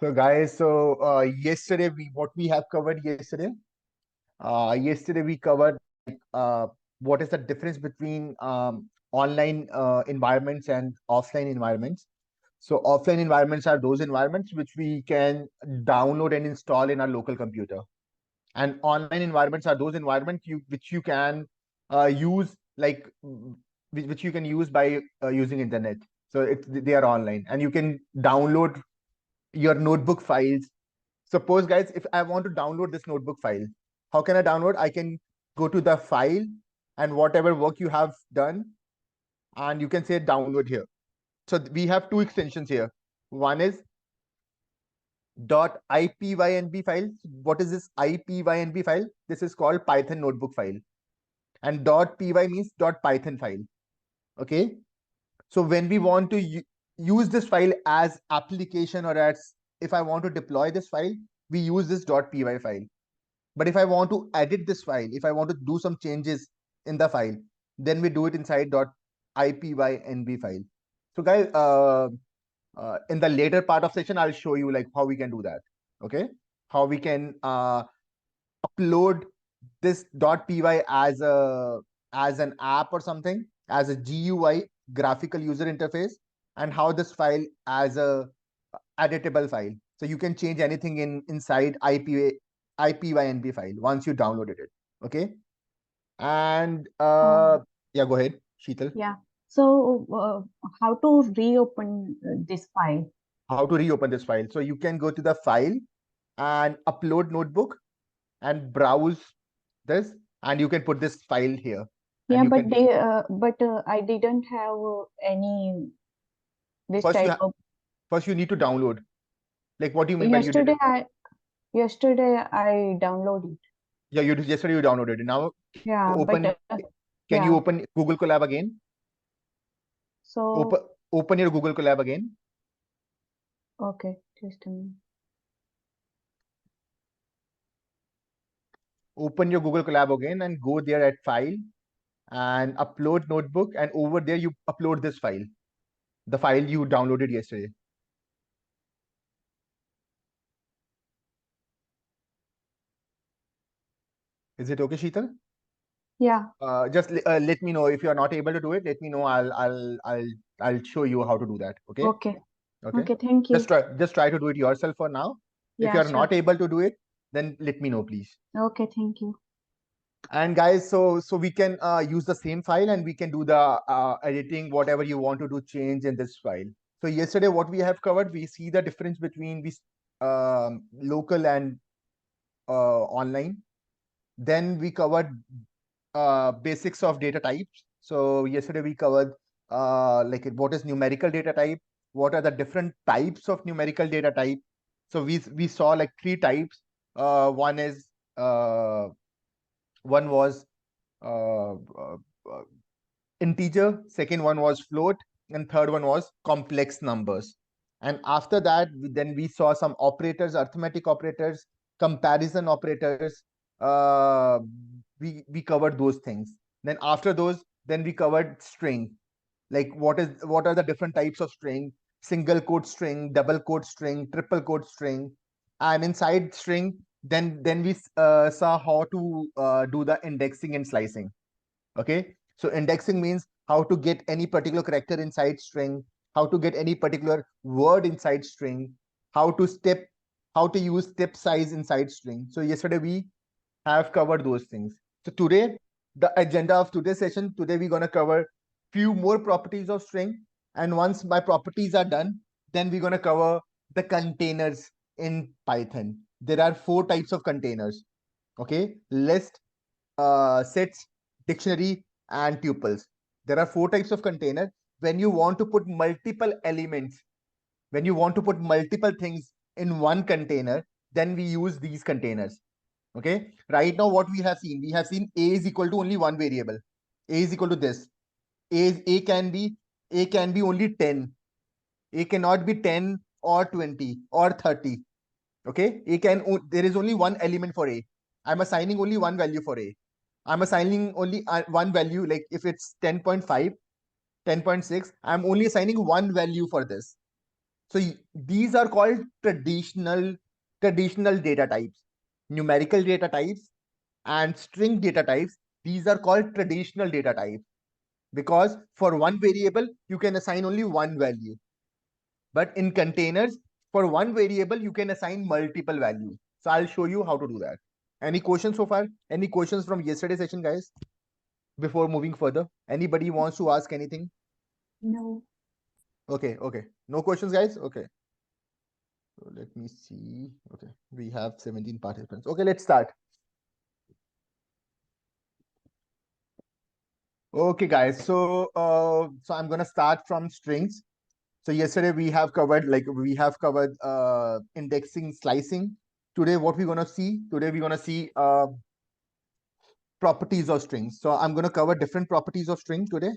So guys, yesterday what we have covered yesterday. Yesterday we covered what is the difference between online environments and offline environments. So offline environments are those environments which we can download and install in our local computer, and online environments are those environments which you can use which you can use by using internet. So they are online, and you can download your notebook files. Suppose, guys, if I want to download this notebook file, how can I download? I can go to the file and whatever work you have done, and you can say download here. So we have two extensions here. One is .ipynb file. What is this ipynb file? This is called Python notebook file, and .py means .python file. Okay. So when we want to use this file as application, or as if I want to deploy this file, we use this .py file. But if I want to edit this file, if I want to do some changes in the file, then we do it inside .ipynb file. So guys, in the later part of session, I'll show you like how we can do that. Okay, how we can upload this .py as an app or something, as a GUI, graphical user interface, and how this file as a editable file. So you can change anything inside ipynb file once you downloaded it. Okay, and yeah, go ahead, Sheetal. Yeah. So, how to reopen this file? How to reopen this file? So you can go to the file and upload notebook and browse this, and you can put this file here. Yeah, but I didn't have any this First, type of. first you need to download. Like, what do you mean by you did it? Yesterday I downloaded. Yeah, yesterday you downloaded it. Now Yeah, open. Can yeah. you open Google Colab again? So open your Google Colab again. Okay, just a minute. Open your Google Colab again and go there at file and upload notebook, and over there you upload this file, the file you downloaded yesterday. Is it okay, Sheetal? Yeah. Just let me know if you are not able to do it. Let me know. I'll show you how to do that. Okay. Okay. Okay. Thank you. Just try to do it yourself for now. Yeah, if you are sure. not able to do it, then let me know, please. Okay. Thank you. And guys, so we can use the same file, and we can do the editing, whatever you want to do, change in this file. So yesterday, what we have covered, we see the difference between this local and online. Then we covered basics of data types. So yesterday we covered like what is numerical data type, what are the different types of numerical data type. So we saw like three types. One was integer, second one was float, and third one was complex numbers. And after that, then we saw some operators, arithmetic operators, comparison operators. We covered those things. Then after those, then we covered string. Like what are the different types of string: single quote string, double quote string, triple quote string. And inside string, then we saw how to do the indexing and slicing. Okay, so indexing means how to get any particular character inside string, how to get any particular word inside string, how to use step size inside string. So yesterday we have covered those things. So today, the agenda of today's session, today we're going to cover few more properties of string. And once my properties are done, then we're going to cover the containers in Python. There are 4 types of containers. Okay, list, sets, dictionary, and tuples. There are 4 types of container. When you want to put multiple elements, when you want to put multiple things in one container, then we use these containers. Okay, right now what we have seen a is equal to only one variable. A is equal to this. A can be only 10. A cannot be 10 or 20 or 30. Okay, there is only one element for A. I'm assigning only one value for A. I'm assigning only one value. Like if it's 10.5, 10.6, I'm only assigning one value for this. So these are called traditional data types. Numerical data types and string data types, these are called traditional data types, because for one variable you can assign only one value, but in containers for one variable you can assign multiple values. So I'll show you how to do that. Any questions so far? Any questions from yesterday's session, guys? Before moving further, anybody wants to ask anything? No. Okay, okay, no questions, guys. Okay, so let me see. Okay, we have 17 participants. Okay, let's start. Okay, guys, so I'm gonna start from strings. So yesterday we have covered indexing, slicing. Today what we're gonna see? Today we're gonna see properties of strings. So I'm gonna cover different properties of string today.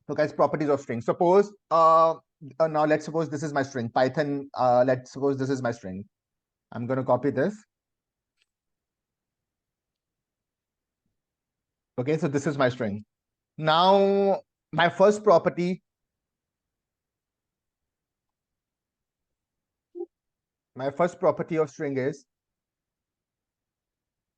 So guys, properties of string. Suppose now let's suppose this is my string Python. Let's suppose this is my string. I'm gonna copy this. Okay, so this is my string. Now my first property, of string is,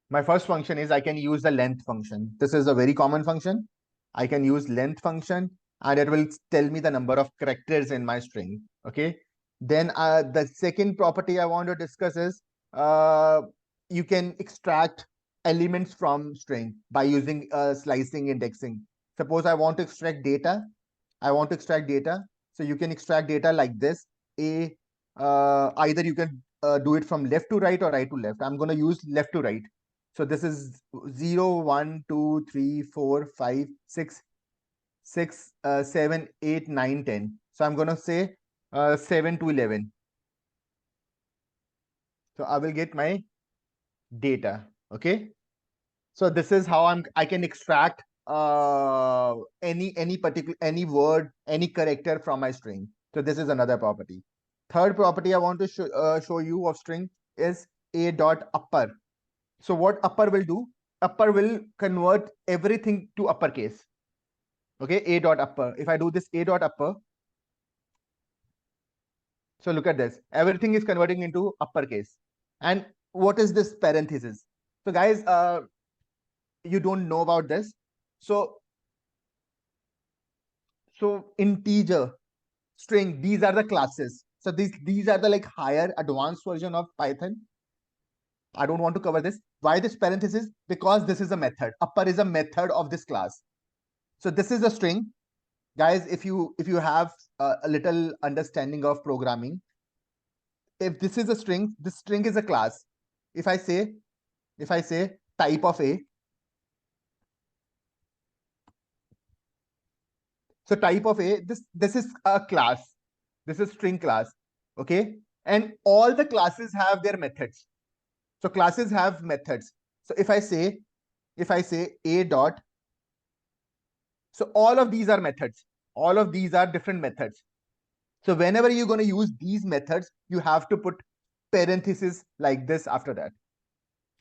my first function is I can use the length function. This is a very common function. I can use length function and it will tell me the number of characters in my string. Okay. Then the second property I want to discuss is uh, you can extract elements from string by using slicing, indexing. Suppose I want to extract data. So you can extract data like this. Either you can do it from left to right or right to left. I'm going to use left to right. So this is 0, 1, 2, 3, 4, 5, 6, 7, 8, 9, 10. So I'm going to say 7 to 11. So I will get my data. Okay. So this is how I can extract any word, any character from my string. So this is another property. Third property I want to show you of string is a dot upper. So what upper will do? Upper will convert everything to uppercase. Okay, a dot upper. If I do this a dot upper, so look at this. Everything is converting into uppercase. And what is this parenthesis? So guys, you don't know about this. So integer, string, these are the classes. So these are the like higher advanced version of Python. I don't want to cover this. Why this parenthesis? Because this is a method. Upper is a method of this class. So this is a string. Guys, if you have a little understanding of programming, if this is a string, this string is a class. If I say type of a, so type of a, this is a class. This is string class. Okay, and all the classes have their methods. So classes have methods. So if I say a dot, so all of these are methods. All of these are different methods. So whenever you're going to use these methods, you have to put parentheses like this after that.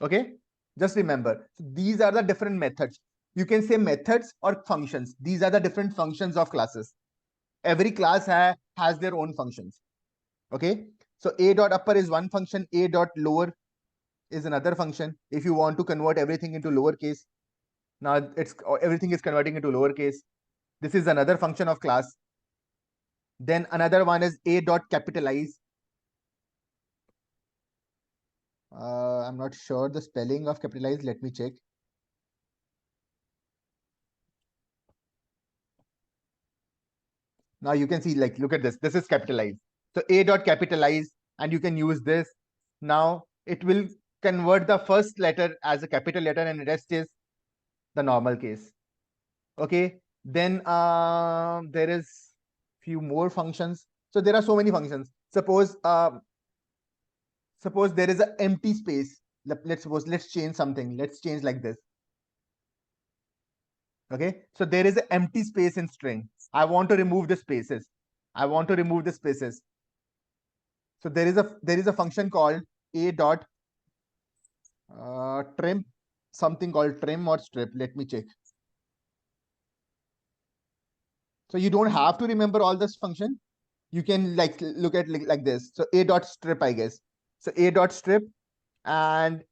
Okay, just remember, so these are the different methods. You can say methods or functions. These are the different functions of classes. Every class has their own functions. Okay, so a dot upper is one function, a dot lower is another function. If you want to convert everything into lowercase, now it's everything is converting into lowercase. This is another function of class. Then another one is a dot capitalize. I'm not sure the spelling of capitalize. Let me check. Now you can see, like, look at this. This is capitalized. So a dot capitalize, and you can use this. Now it will convert the first letter as a capital letter, and the rest is the normal case. Okay. Then there is few more functions. So there are so many functions. Suppose there is an empty space. Let's change something. Let's change like this. Okay, so there is an empty space in string. I want to remove the spaces. I want to remove the spaces. So there is a function called a dot trim, something called trim or strip. Let me check. So you don't have to remember all this function. You can like look at like this. So a dot strip, I guess. So a dot strip, and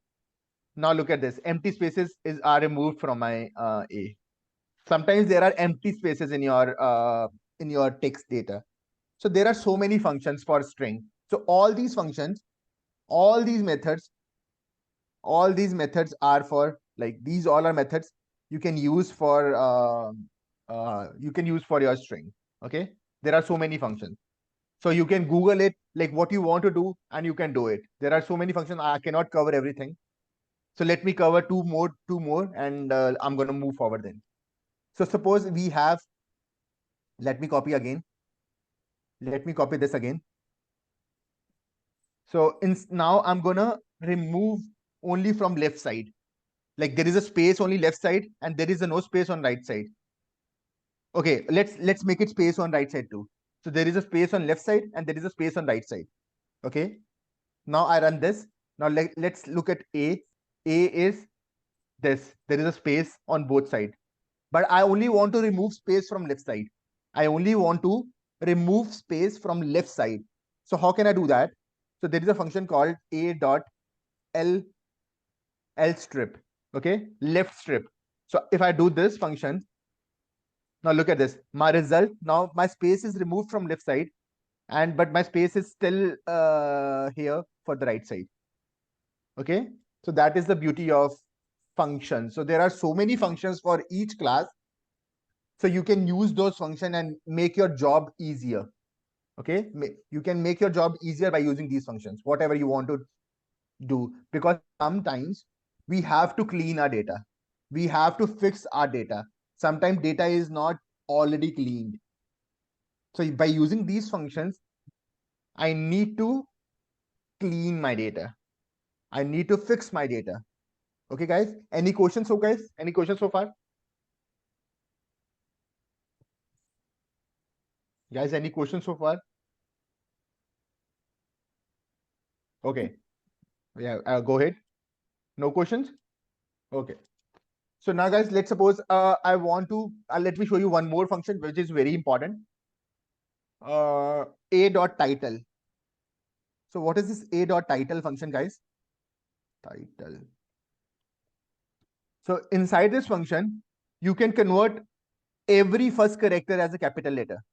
now look at this. Empty spaces are removed from my a. Sometimes there are empty spaces in your text data. So there are so many functions for string. So all these functions, all these methods, all these methods are for like these all are methods you can use for your string. Okay, there are so many functions. So you can Google it like what you want to do, and you can do it. There are so many functions. I cannot cover everything. So let me cover two more, and I'm going to move forward then. So suppose we have, let me copy again. Let me copy this again. So now I'm going to remove only from left side. Like there is a space only left side, and there is a no space on right side. Okay, let's make it space on right side too. So there is a space on left side, and there is a space on right side. Okay, now I run this. Now let's look at a. A is this. There is a space on both sides, but I only want to remove space from left side. I only want to remove space from left side. So how can I do that? So there is a function called a dot l strip. Okay, left strip. So if I do this function, now look at this. My result, now my space is removed from left side, and but my space is still here for the right side. Okay, so that is the beauty of functions. So there are so many functions for each class. So you can use those functions and make your job easier. Okay, you can make your job easier by using these functions, whatever you want to do, because sometimes we have to clean our data. We have to fix our data. Sometimes data is not already cleaned. So by using these functions, I need to clean my data. I need to fix my data. Okay, guys. Any questions so guys? Any questions so far? Guys, any questions so far? Okay. Yeah, go ahead. No questions? Okay. So now guys, let's suppose I want to, let me show you one more function which is very important. A dot title. So what is this a dot title function, guys? Title. So inside this function, you can convert every first character as a capital letter.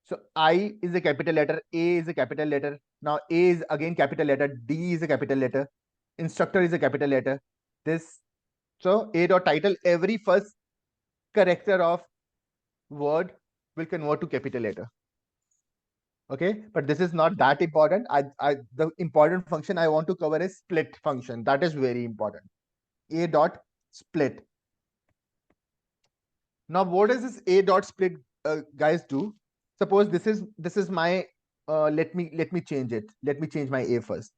So I is a capital letter, A is a capital letter. Now A is again capital letter, D is a capital letter, instructor is a capital letter. This, so A dot title, every first character of word will convert to capital letter. Okay, but this is not that important. The important function I want to cover is split function. That is very important. A dot split. Now, what does this a dot split guys do? Suppose this is my let me change it. Let me change my a first.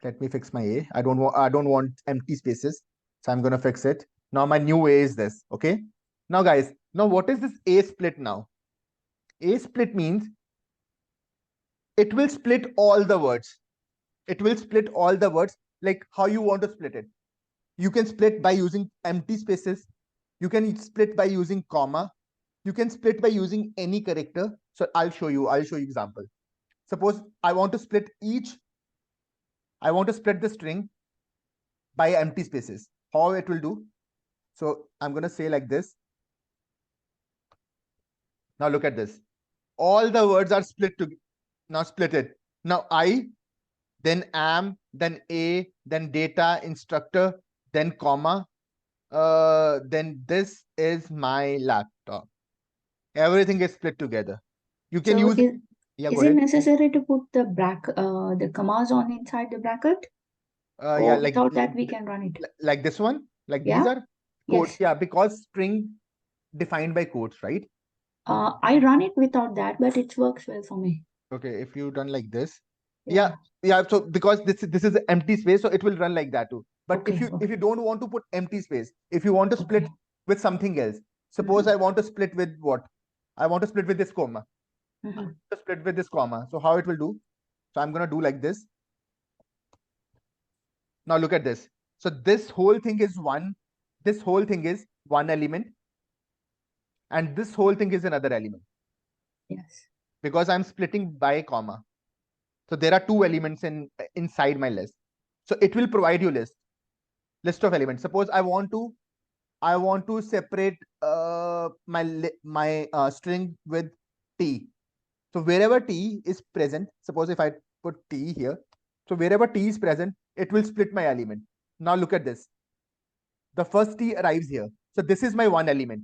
Let me fix my a. I don't want empty spaces, so I'm gonna fix it. Now my new a is this. Okay. Now guys, now what is this a split now? A split means it will split all the words. It will split all the words like how you want to split it. You can split by using empty spaces. You can split by using comma. You can split by using any character. So I'll show you example. Suppose I want to split the string by empty spaces. How it will do? So I'm going to say like this. Now look at this. All the words are now split it. Now I, then am, then a, then data, instructor, then comma, then this is my laptop. Everything is split together. You can So use, yeah, go is it ahead. necessary to put the commas on inside the bracket, Yeah, or like without that we can run it? like this one, like these Yeah. are quotes. Yes. Yeah, because string defined by quotes, right? I run it without that, but it works well for me. Okay, if you done like this, Yeah. yeah. So because this is an empty space, so it will run like that too. But Okay. if you don't want to put empty space, if you want to split with something else, suppose I want to split with what? I want to split with this comma. To split with this comma. So how it will do? So I'm gonna do like this. Now look at this. So this whole thing is one. This whole thing is one element, and this whole thing is another element Yes. because I'm splitting by comma. So there are two elements inside my list. So it will provide you list of elements. Suppose I want to separate my string with t. So wherever t is present, suppose if I put t here, so wherever t is present, it will split my element. Now look at this. The first t arrives here. So this is my one element.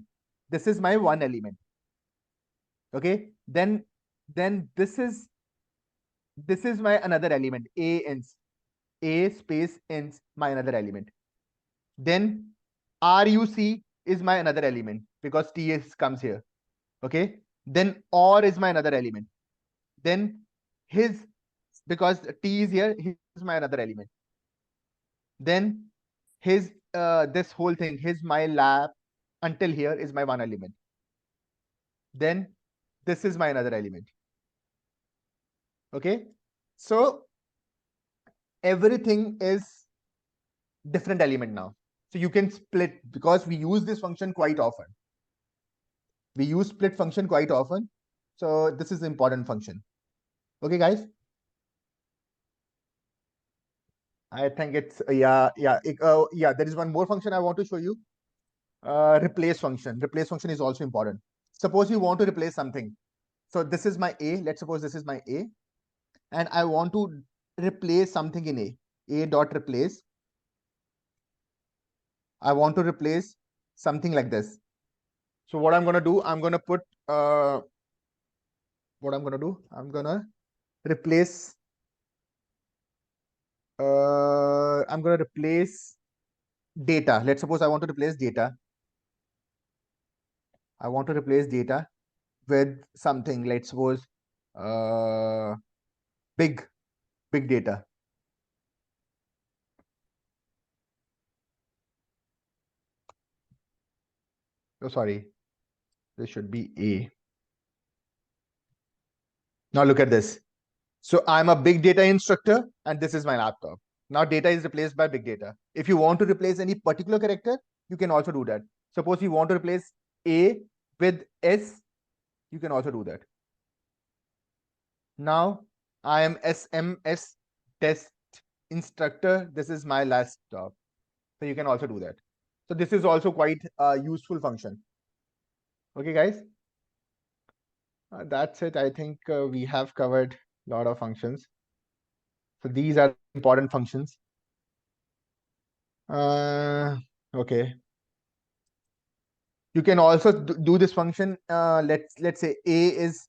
This is my one element. Okay. Then this is my another element. A space ends my another element. Then RUC is my another element because TS comes here. Okay. Then OR is my another element. Then his, because T is here, his is my another element. Then his, this whole thing, his, my lab until here is my one element. Then this is my another element. Okay. So everything is different element now. So you can split because we use this function quite often. We use split function quite often. So this is the important function. Okay, guys. I think it's yeah. There is one more function I want to show you. Replace function. Replace function is also important. Suppose you want to replace something. So this is my A. Let's suppose this is my A, and I want to replace something in A. A dot replace. I want to replace something like this. So what I'm gonna do? I'm gonna put what I'm gonna do? I'm gonna replace. I'm gonna replace data. Let's suppose I want to replace data. I want to replace data with something. Let's suppose uh, big data. Oh, sorry. This should be A. Now look at this. So I'm a big data instructor, and this is my laptop. Now data is replaced by big data. If you want to replace any particular character, you can also do that. Suppose you want to replace A with S, you can also do that. Now I am SMS test instructor. This is my laptop. So you can also do that. So this is also quite a useful function. Okay, guys. That's it. I think we have covered a lot of functions. So these are important functions. Okay. You can also do this function. Let's say A is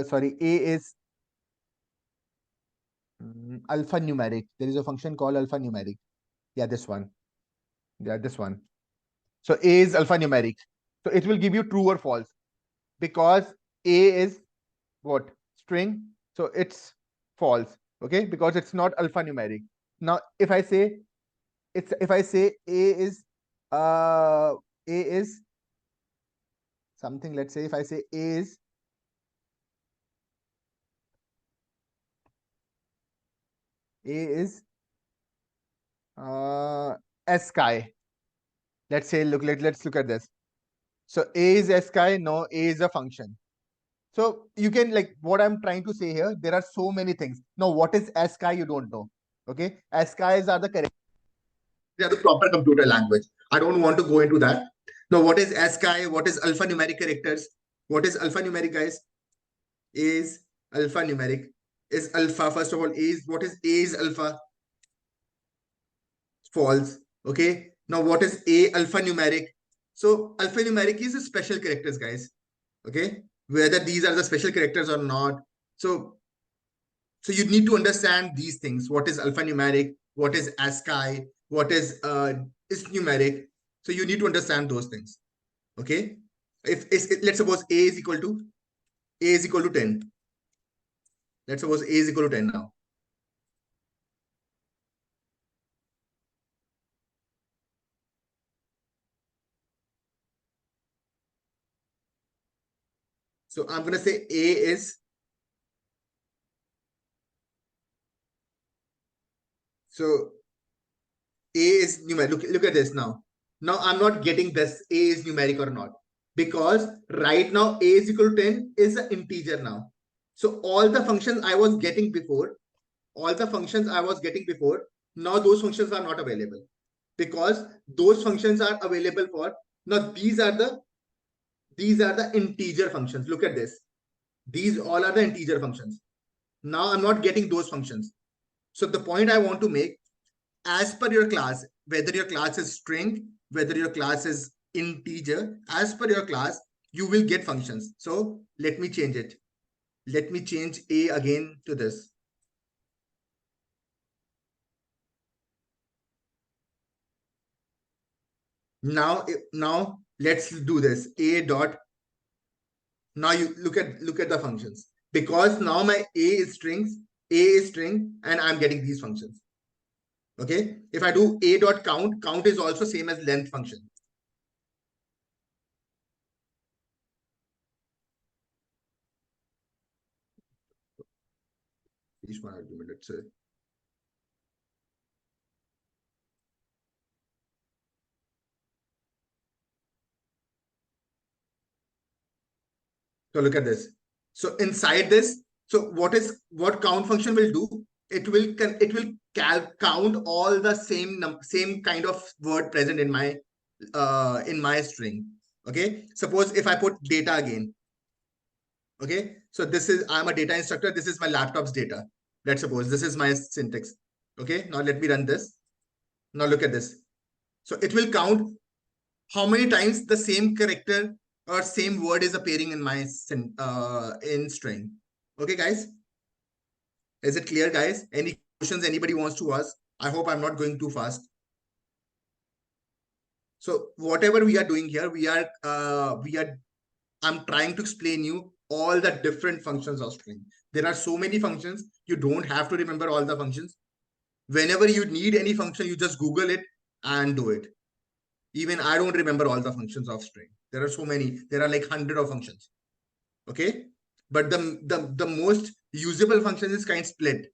sorry, A is alphanumeric. There is a function called alphanumeric. Yeah, this one. Yeah, this one. So A is alphanumeric. So it will give you true or false because A is what? String. So it's false. Okay, because it's not alphanumeric. Now, if I say A is something, let's say if I say A is sky. Let's say let's look at this. So A is sky. No, A is a function. So you can, like, what I'm trying to say here, there are so many things. Now, what is sky? You don't know. Okay, skies are the correct. They are the proper computer language. I don't want to go into that. Now, what is sky? What is alphanumeric characters? What is alphanumeric, guys? Is alphanumeric is alpha. First of all, is what is A is alpha? False. Okay. Now, what is A alphanumeric? So alphanumeric is a special characters, guys. Okay. Whether these are the special characters or not. So you need to understand these things. What is alphanumeric? What is ASCII? What is numeric? So you need to understand those things. Okay. If let's suppose A is equal to 10. Let's suppose A is equal to 10 now. So I'm going to say A is, so A is numeric. Look at this now. Now I'm not getting this A is numeric or not, because right now A is equal to 10 is an integer now. So all the functions I was getting before, now those functions are not available, because those functions are available for, now these are the integer functions. Look at this. These all are the integer functions. Now I'm not getting those functions. So the point I want to make, as per your class, whether your class is string, whether your class is integer, as per your class, you will get functions. So let me change it. Let me change A again to this. Now let's do this. A dot. Now you look at the functions, because now my A is strings, and I'm getting these functions. Okay. If I do A dot count, count is also same as length function. Finish my argument, let's say. So look at this. So inside this, so what count function will do? It will count all the same kind of word present in my string. Okay. Suppose if I put data again. Okay. So this is, I'm a data instructor. This is my laptop's data. Let's suppose this is my syntax. Okay. Now let me run this. Now look at this. So it will count how many times the same character or same word is appearing in my in string. Okay, guys. Is it clear, guys? Any questions anybody wants to ask? I hope I'm not going too fast. So whatever we are doing here, I'm trying to explain you all the different functions of string. There are so many functions. You don't have to remember all the functions. Whenever you need any function, you just Google it and do it. Even I don't remember all the functions of string. There are so many. There are like 100 of functions. Okay. But the most usable function is kind split,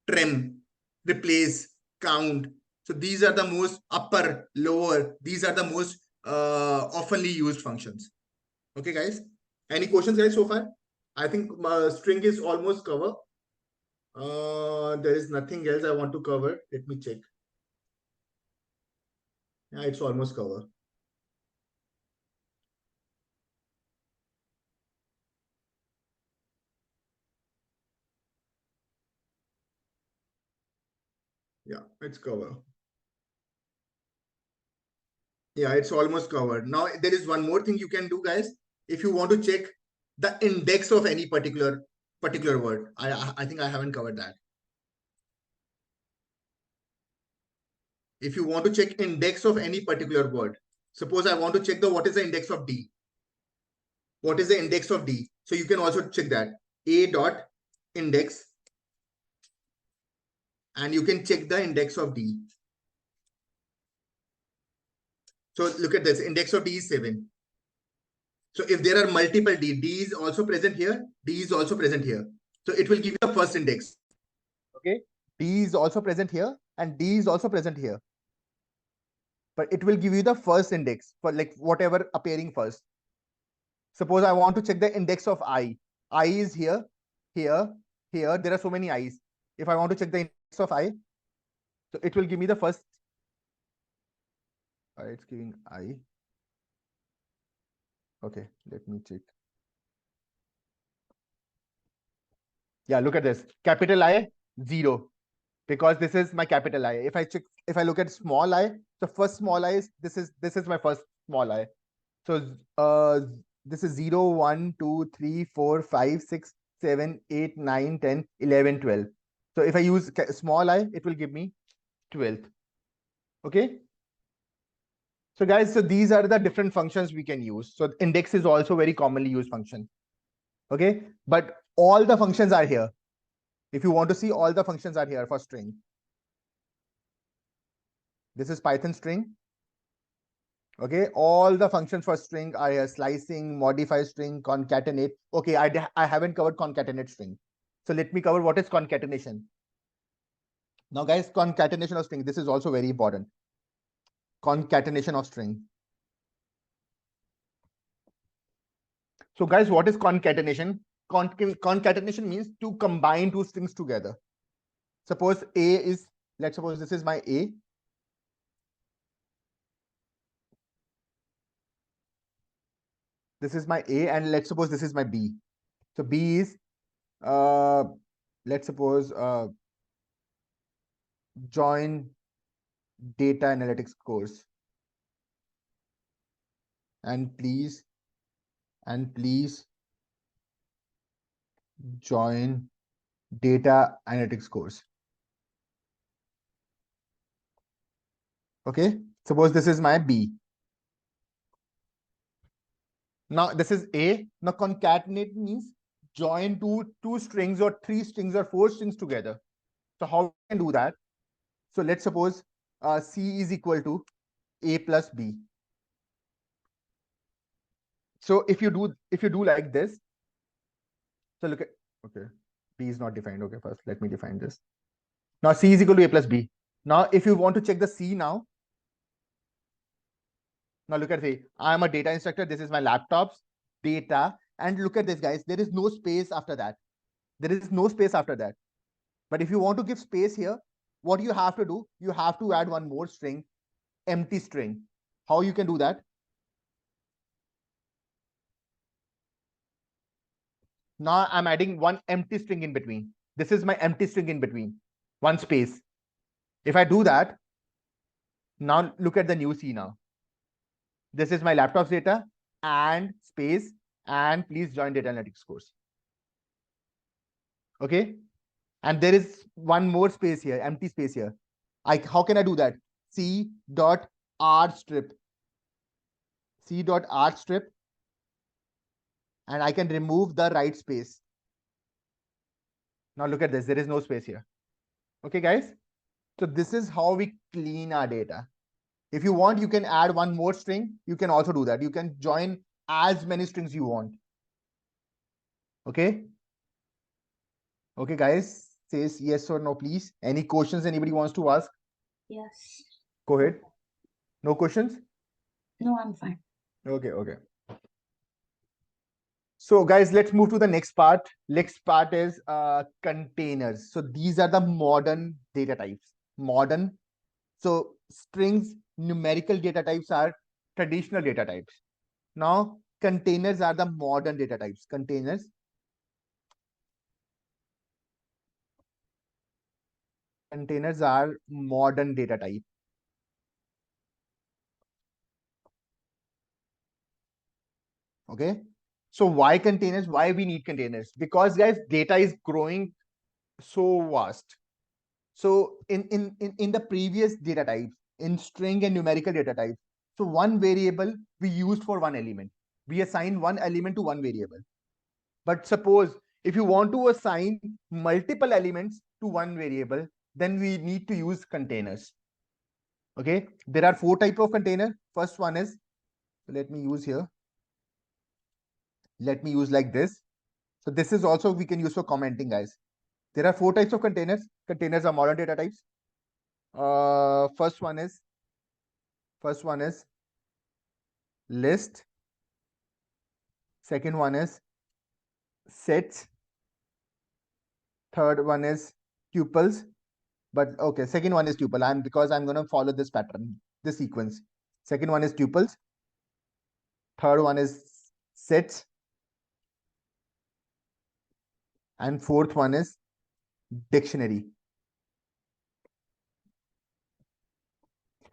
trim, replace, count. So these are the most upper, lower. These are the most oftenly used functions. Okay, guys. Any questions, guys, so far? I think string is almost covered. There is nothing else I want to cover. Let me check. Yeah, it's almost covered. Yeah, it's covered. Yeah, it's almost covered. Now, there is one more thing you can do, guys. If you want to check the index of any particular word, I think I haven't covered that. If you want to check index of any particular word, suppose I want to check what is the index of D. What is the index of D? So you can also check that. A dot index, and you can check the index of D. So look at this. Index of D is 7. So if there are multiple D is also present here. D is also present here. So it will give you the first index. Okay. D is also present here and D is also present here. But it will give you the first index for like whatever appearing first. Suppose I want to check the index of I. I is here, here, here. There are so many I's. If I want to check the index of I, so it will give me the first. It's giving I. Okay, let me check. Yeah, look at this. Capital I, 0. Because this is my capital I. If I look at small I, so first small I is this is my first small I. So this is 0, 1, 2, 3, 4, 5, 6, 7, 8, 9, 10, 11, 12. So if I use small I, it will give me 12th. Okay. So guys, so these are the different functions we can use. So index is also very commonly used function. Okay. But all the functions are here. If you want to see, all the functions are here for string. This is Python string. Okay, all the functions for string are here: slicing, modify string, concatenate. Okay, I haven't covered concatenate string. So let me cover what is concatenation. Now, guys, concatenation of string, this is also very important. Concatenation of string. So, guys, what is concatenation? Concatenation means to combine two strings together. Suppose A is, let's suppose this is my A. This is my A, and let's suppose this is my B. So B is, let's suppose, join data analytics course, and please join data analytics course. Okay, suppose this is my B. Now this is A. Now concatenate means join two strings or three strings or four strings together. So how we can do that? So let's suppose C is equal to A plus B. So if you do like this, so look at, okay, B is not defined. Okay, first let me define this. Now C is equal to A plus B. Now if you want to check the C now look at the, I'm a data instructor. This is my laptop's data. And look at this, guys. There is no space after that. There is no space after that. But if you want to give space here, what you have to do, you have to add one more string, empty string. How you can do that? Now I'm adding one empty string in between. This is my empty string in between, one space. If I do that, now look at the new C now. This is my laptop's data and space, and please join data analytics course. Okay. And there is one more space here, empty space here. How can I do that? C dot R strip. C dot R strip. And I can remove the right space. Now look at this. There is no space here. Okay, guys. So this is how we clean our data. If you want, you can add one more string. You can also do that. You can join as many strings you want. Okay. Okay, guys. Says yes or no, please. Any questions anybody wants to ask? Yes. Go ahead. No questions? No, I'm fine. Okay, okay. So guys, let's move to the next part. Next part is containers. So these are the modern data types. Modern. So strings, numerical data types are traditional data types. Now containers are the modern data types. Containers are modern data type. Okay. So why containers? Why we need containers? Because guys, data is growing so vast. So in the previous data types, in string and numerical data types, so one variable we used for one element. We assign one element to one variable. But suppose if you want to assign multiple elements to one variable, then we need to use containers. Okay, there are four types of container. First one is, let me use here. Let me use like this. So this is also we can use for commenting, guys. There are four types of containers. Containers are modern data types. First one is list. Second one is sets. Third one is tuples. But okay, second one is tuple. Because I'm going to follow this pattern, this sequence. Second one is tuples. Third one is sets. And fourth one is dictionary.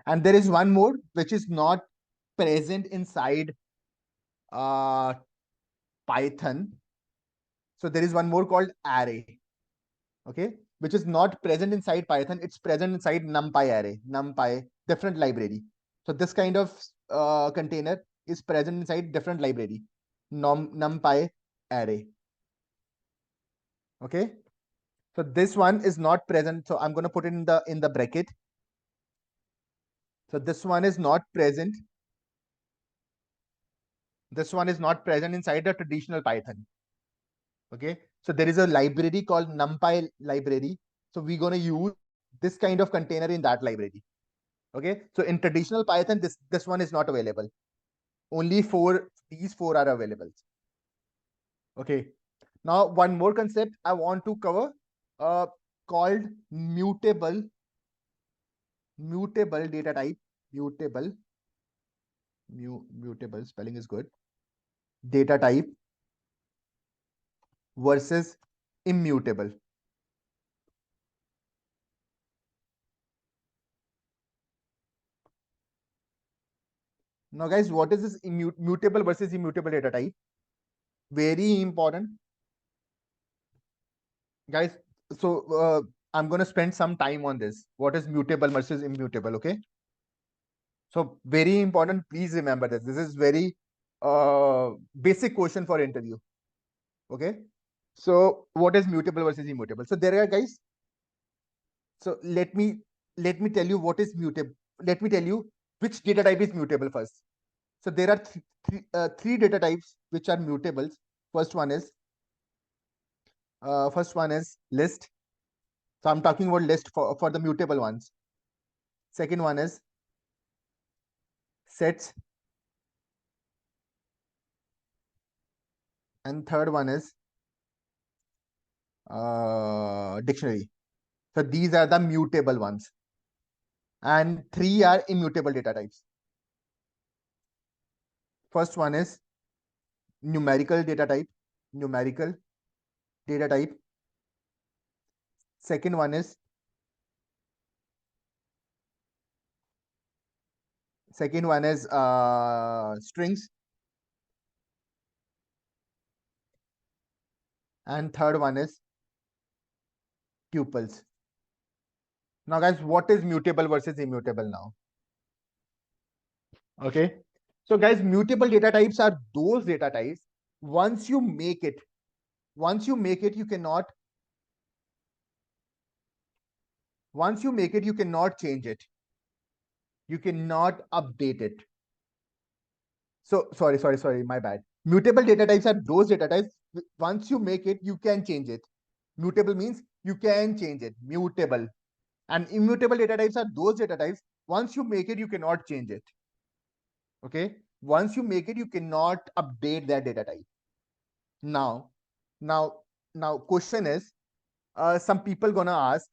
And there is one more which is not present inside Python. So there is one more called array. Okay, which is not present inside Python. It's present inside NumPy array, NumPy different library. So this kind of container is present inside different library, NumPy array. Okay, so this one is not present. So I'm going to put it in the bracket. So this one is not present This one is not present inside the traditional Python. Okay, so there is a library called NumPy library. So we're going to use this kind of container in that library. Okay, so in traditional Python, this one is not available. Only these four are available. Okay, now one more concept I want to cover, called mutable data type. Mutable spelling is good. Data type versus immutable. Now guys, what is this mutable versus immutable data type? Very important, guys. So I'm going to spend some time on this. What is mutable versus immutable? Okay, so very important, please remember this is very basic question for interview. Okay, so what is mutable versus immutable? So there are, guys, so let me tell you what is mutable. Let me tell you which data type is mutable first. So there are three data types which are mutables. First one is list. So I'm talking about list for the mutable ones. Second one is sets, and third one is dictionary. So these are the mutable ones, and three are immutable data types. First one is numerical data type. Numerical data type. Second one is strings, and third one is tuples. Now, guys, what is mutable versus immutable now? Okay. So, guys, mutable data types are those data types once you make it, you cannot, you cannot change it. You cannot update it. So, sorry, my bad. Mutable data types are those data types once you make it, you can change it. Mutable means you can change it. Mutable. And immutable data types are those data types once you make it, you cannot change it. Okay, once you make it, you cannot update that data type. Now now now question is, some people gonna ask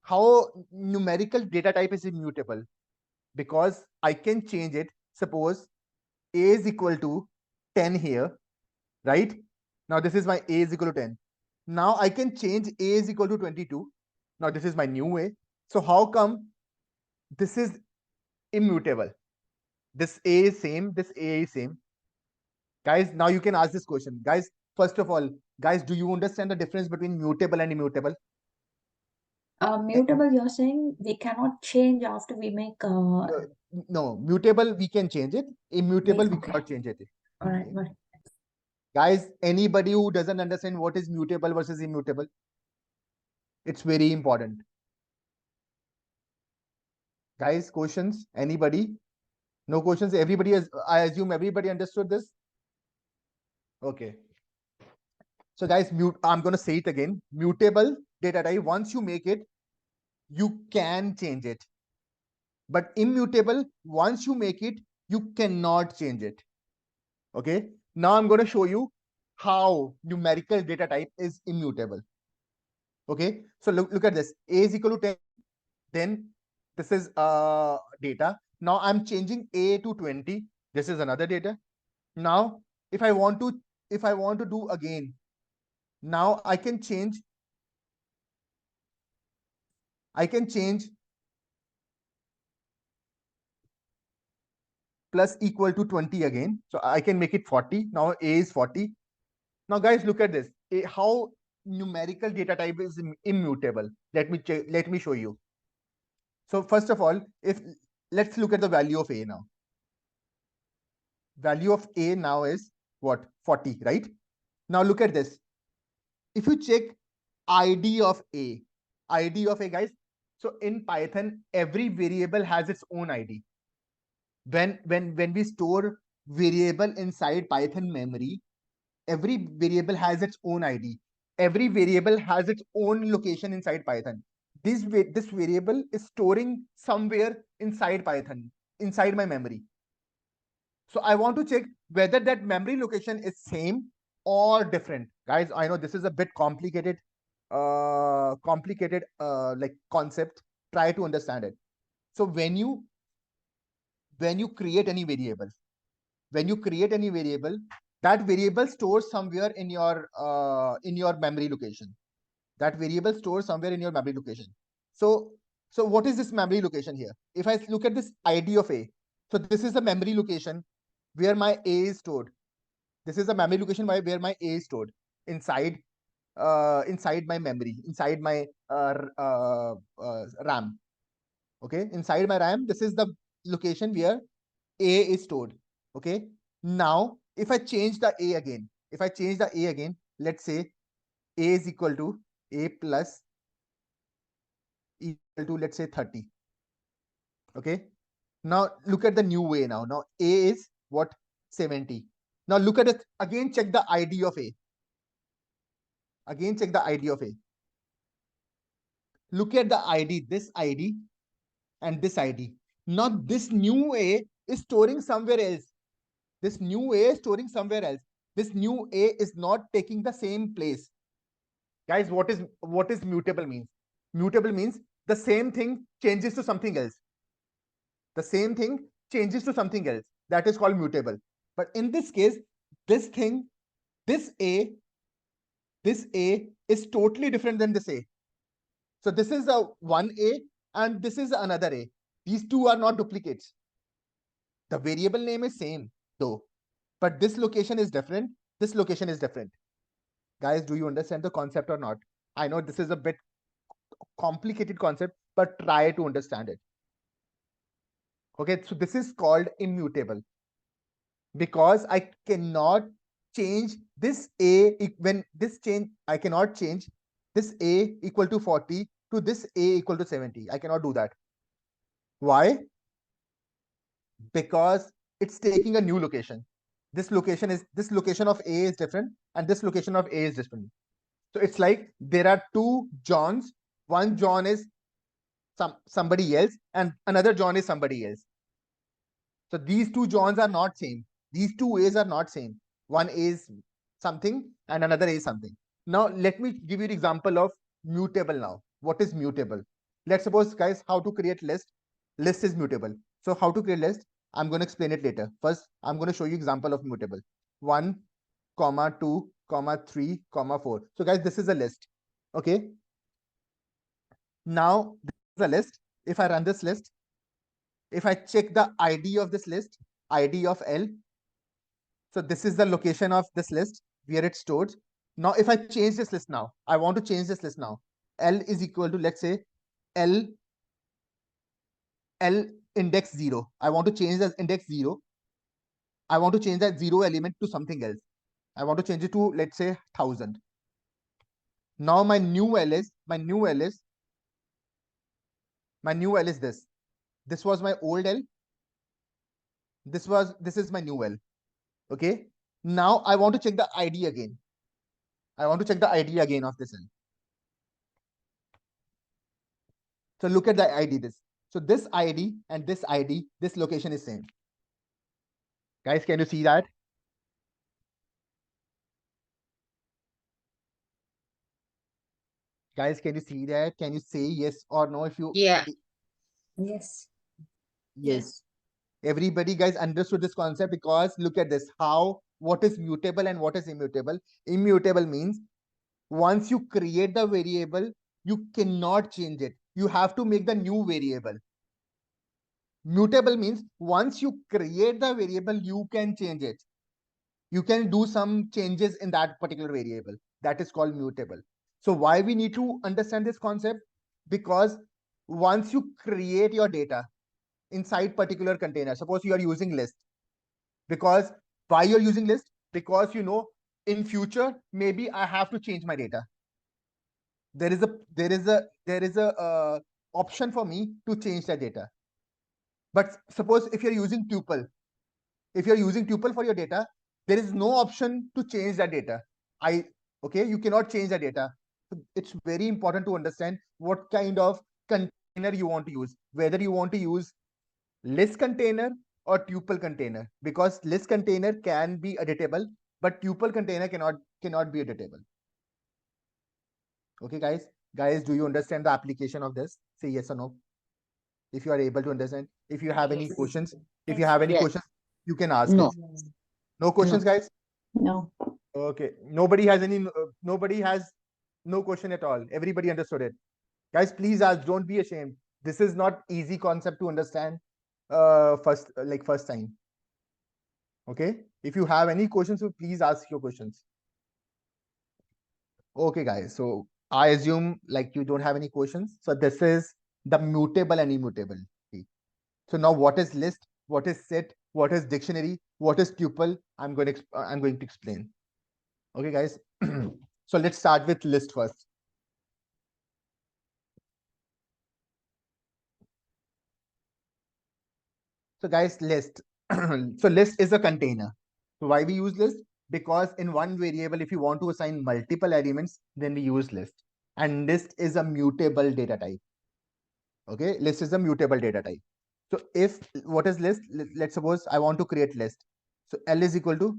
how numerical data type is immutable, because I can change it. Suppose a is equal to 10 here, right? Now this is my a is equal to 10. Now I can change a is equal to 22. Now this is my new a. So how come this is immutable? This a is same, this a is same. Guys, now you can ask this question. Guys, first of all, guys, do you understand the difference between mutable and immutable? Mutable, you're saying we cannot change after we make No, mutable we can change it. Immutable we okay. cannot change it. All right, Okay. got it. Guys, anybody who doesn't understand what is mutable versus immutable, it's very important. Guys, questions? Anybody? No questions? Everybody has, I assume everybody understood this? Okay. So guys, I'm going to say it again. Mutable data type, once you make it, you can change it. But immutable, once you make it, you cannot change it. Okay. Now I'm going to show you how numerical data type is immutable. Okay. So look at this. A is equal to 10. Then this is data. Now I'm changing A to 20. This is another data. Now, if I want to do again, now I can change plus equal to 20 again. So I can make it 40. Now A is 40. Now guys, look at this. How numerical data type is immutable. Let me show you. So first of all, if let's look at the value of A now. Value of A now is what? 40, right? Now look at this. If you check ID of A, guys. So in Python, every variable has its own ID. When we store variable inside Python memory, every variable has its own ID. Every variable has its own location inside Python. This variable is storing somewhere inside Python, inside my memory. So I want to check whether that memory location is same or different. Guys, I know this is a bit complicated, like concept. Try to understand it. So when you create any variable, when you create any variable, that variable stores somewhere in your memory location. That variable stores somewhere in your memory location. So so what is this memory location here? If I look at this ID of A, so this is the memory location where my A is stored. This is the memory location where my A is stored inside inside my memory, inside my RAM. Okay, inside my RAM, this is the location where A is stored. Okay, now if I change the A again, if I change the A again, let's say A is equal to A plus equal to, let's say, 30. Okay, now look at the new way. Now A is what? 70. Now look at it again, check the ID of A. Again, check the ID of A. Look at the ID, this ID and this ID. Now this new A is storing somewhere else. This new A is storing somewhere else. This new A is not taking the same place. Guys, what is mutable means? Mutable means the same thing changes to something else. The same thing changes to something else. That is called mutable. But in this case, this thing, this A, this A is totally different than this A. So this is a one A and this is another A. These two are not duplicates. The variable name is same though, but this location is different. This location is different. Guys, do you understand the concept or not? I know this is a bit complicated concept, but try to understand it. Okay, so this is called immutable because I cannot change this A when this change, I cannot change this A equal to 40 to this A equal to 70. I cannot do that. Why? Because it's taking a new location. This location of A is different and this location of A is different. So it's like there are two Johns. One John is somebody else and another John is somebody else. So these two Johns are not same. These two A's are not same. One is something and another is something. Now let me give you an example of mutable now. What is mutable? Let's suppose, guys, how to create list. List is mutable. So how to create list? I'm going to explain it later. First, I'm going to show you example of mutable. 1, 2, 3, 4. So guys, this is a list. Okay. Now this is a list. If I run this list, if I check the ID of this list, ID of L, so this is the location of this list where it's stored. Now, if I change this list now, I want to change this list now. L is equal to, let's say, L index 0. I want to change the index 0. I want to change that 0 element to something else. I want to change it to, let's say, 1000. Now my new L is this. This was my old L. This is my new L. Okay. Now I want to check the ID again. I want to check the ID again of this L. So look at the ID this. So this ID and this ID, this location is same. Guys, can you see that? Guys, can you see that? Can you say yes or no if you... Yeah. Yes. Yes. Everybody, guys, understood this concept because look at this. What is mutable and what is immutable? Immutable means once you create the variable, you cannot change it. You have to make the new variable. Mutable means once you create the variable, you can change it. You can do some changes in that particular variable. That is called mutable. So why we need to understand this concept? Because once you create your data inside particular container, suppose you are using list, because why you're using list? Because in future, maybe I have to change my data. There is a option for me to change the data. But suppose if you're using tuple, if you're using tuple for your data, there is no option to change that data. Okay, you cannot change the data. So it's very important to understand what kind of container you want to use, whether you want to use list container or tuple container, because list container can be editable, but tuple container cannot be editable. Okay, guys, do you understand the application of this? Say yes or no if you are able to understand. If you have any Yes. questions, if you Yes. have any Yes. questions, you can ask No. it. No questions, guys? No. Okay, nobody has any, nobody has no question at all. Everybody understood it. Guys, please ask, don't be ashamed. This is not easy concept to understand first time. Okay, if you have any questions, so please ask your questions. Okay, guys, so I assume like you don't have any questions. So this is the mutable and immutable. So now what is list, what is set, what is dictionary, what is tuple? I'm going to explain. Okay, guys. So let's start with list first. So guys, list. So list is a container. So why we use list? Because in one variable, if you want to assign multiple elements, then we use list. And list is a mutable data type. Okay, list is a mutable data type. So if what is list? Let's suppose I want to create list. So L is equal to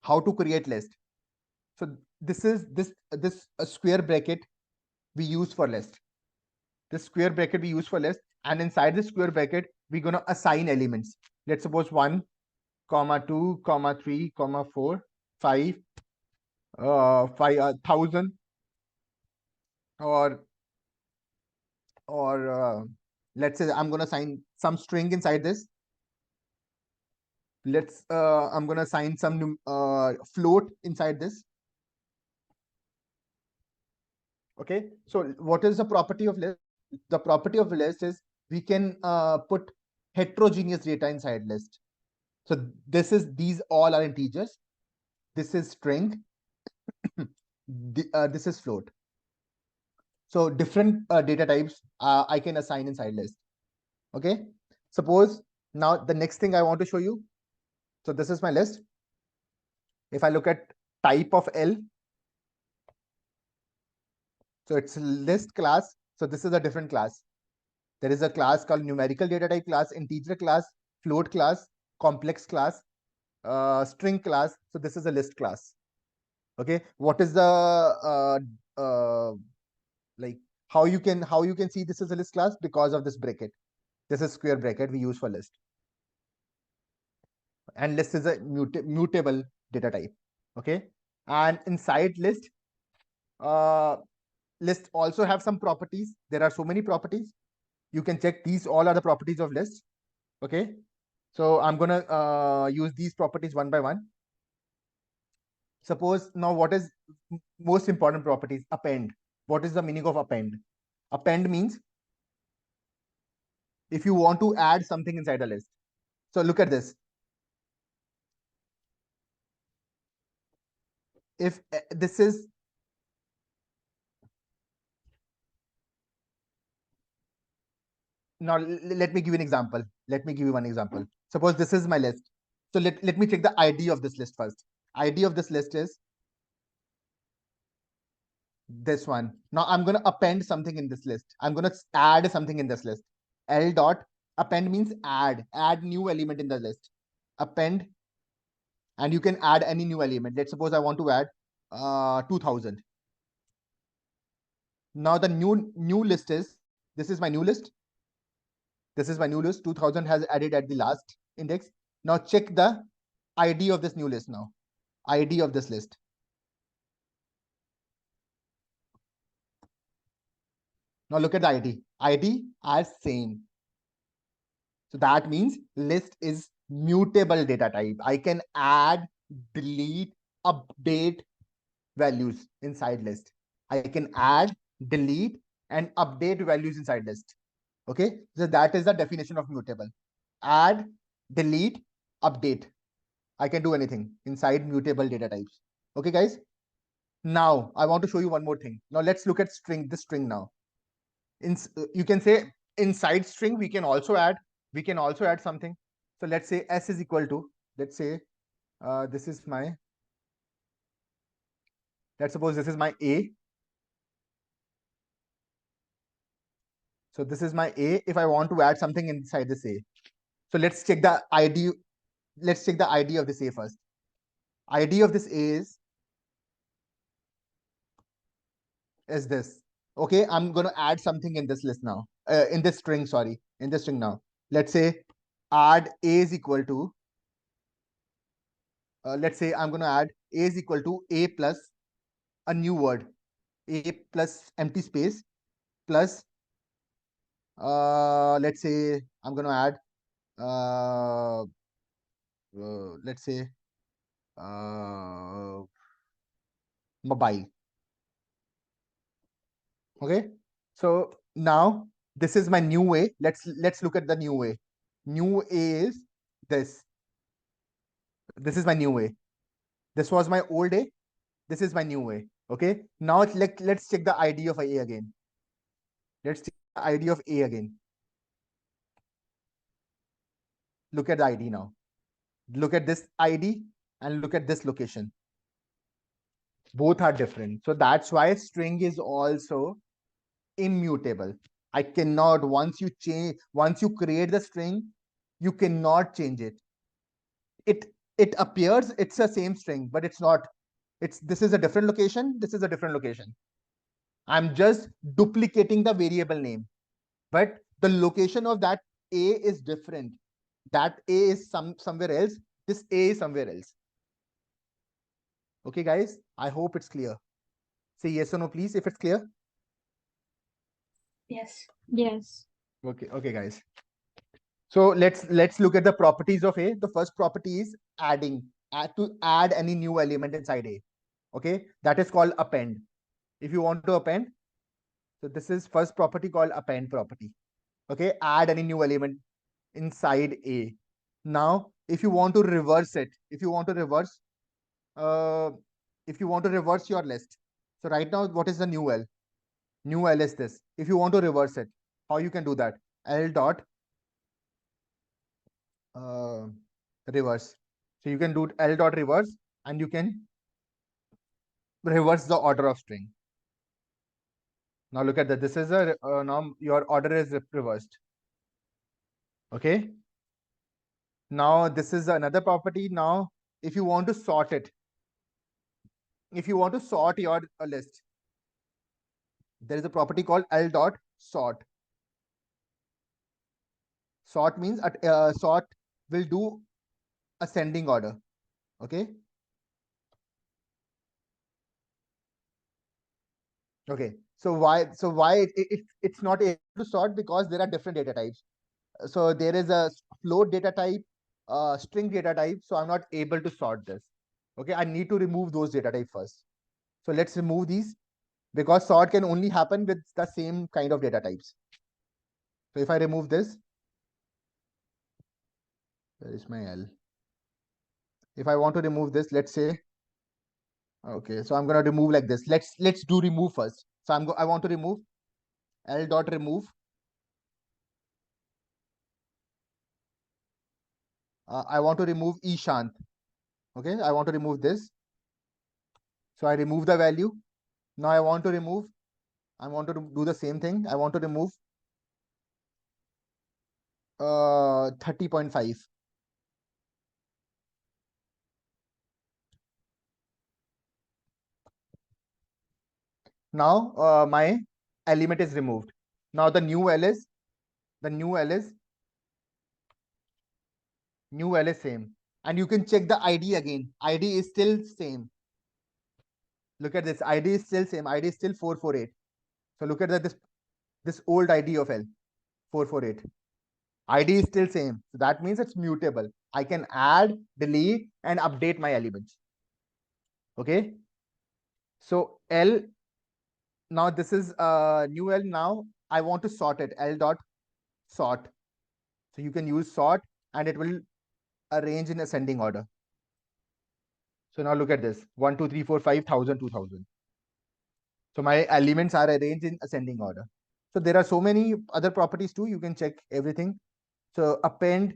how to create list. So this is this a square bracket we use for list. This square bracket we use for list, and inside the square bracket we're gonna assign elements. Let's suppose 1, comma 2, comma 3, comma 4, 5, 5,000, or let's say I'm gonna assign some string inside this. I'm gonna assign some float inside this. Okay, so what is the property of list? The property of list is we can put heterogeneous data inside list. So these all are integers. This is string. This is float. So different data types I can assign inside list. Okay, suppose now the next thing I want to show you. So this is my list. If I look at type of L, so it's list class. So this is a different class. There is a class called numerical data type class, integer class, float class, complex class, string class. So this is a list class. Okay, what is the like how you can see this is a list class? Because of this bracket. This is square bracket we use for list. And list is a mutable data type. Okay, and inside list, list also have some properties. There are so many properties. You can check these all are the properties of list. Okay, so I'm gonna use these properties one by one. Suppose now what is most important properties? Append. What is the meaning of append? Append means if you want to add something inside a list. So look at this. If this is now, let me give you an example. Let me give you one example. Suppose this is my list. So let me check the ID of this list first. ID of this list is this one. Now I'm going to append something in this list. I'm going to add something in this list. L dot append means add new element in the list. Append, and you can add any new element. Let's suppose I want to add 2000. Now the new list is, this is my new list. This is my new list. 2000 has added at the last index. Now check the ID of this new list now. ID of this list. Now look at the ID. ID as same. So that means list is mutable data type. I can add, delete, update values inside list. I can add, delete, and update values inside list. Okay, so that is the definition of mutable. Add, delete, update. I can do anything inside mutable data types. Okay, guys. Now I want to show you one more thing. Now let's look at this string now. You can say inside string we can also add something. So let's say S is equal to, let's say this is my, let's suppose this is my A. So this is my A. If I want to add something inside this A, so let's check the ID. Let's check the ID of this A first. ID of this A is this. Okay, I'm going to add something in this list now. In this string, sorry, in this string now. Let's say add A is equal to, let's say I'm going to add A is equal to A plus a new word, A plus empty space plus, let's say I'm going to add, let's say mobile. Okay, so now this is my new way. Let's look at the new way. New A is this. This is my new way. This was my old A. This is my new way. Okay, now let's check the ID of A again. Let's check the ID of A again. Look at the ID now. Look at this ID and look at this location. Both are different. So that's why string is also immutable. I cannot, once you create the string, you cannot change it. It appears it's the same string, but it's not. This is a different location. This is a different location. I'm just duplicating the variable name, but the location of that A is different. That A is somewhere else. This A is somewhere else. Okay, guys, I hope it's clear. Say yes or no, please, if it's clear. Yes. Yes. Okay, guys. So let's look at the properties of A. The first property is adding. To add any new element inside A. Okay, that is called append. If you want to append, so this is first property called append property. Okay, add any new element inside A. Now, if you want to reverse it, if you want to reverse your list. So right now, what is the new L? New L is this. If you want to reverse it, how you can do that? L dot reverse. So you can do L dot reverse and you can reverse the order of string. Now look at that. This is a now your order is reversed. Okay. Now this is another property. Now, if you want to sort it, if you want to sort your list, there is a property called L dot sort. Sort means sort will do ascending order. Okay. Okay. So why it's not able to sort? Because there are different data types. So there is a float data type, string data type. So I'm not able to sort this. Okay. I need to remove those data type first. So let's remove these because sort can only happen with the same kind of data types. So if I remove this, where is my L? If I want to remove this, let's say, okay, so I'm going to remove like this. Let's do remove first. So I want to remove L dot remove. I want to remove Ishant. Okay, I want to remove this. So I remove the value. Now I want to do the same thing. I want to remove 30.5. Now my element is removed. Now the new L is same. And you can check the ID again. ID is still same. Look at this. ID is still same. ID is still 448. So look at this old ID of L, 448. ID is still same. So that means it's mutable. I can add, delete, and update my elements. Okay. So L, now this is new L. Now I want to sort it. L dot sort. So you can use sort and it will arrange in ascending order. So now look at this. 1, 2, 3, 4, 5, 1000, 2000. So my elements are arranged in ascending order. So there are so many other properties too. You can check everything. So append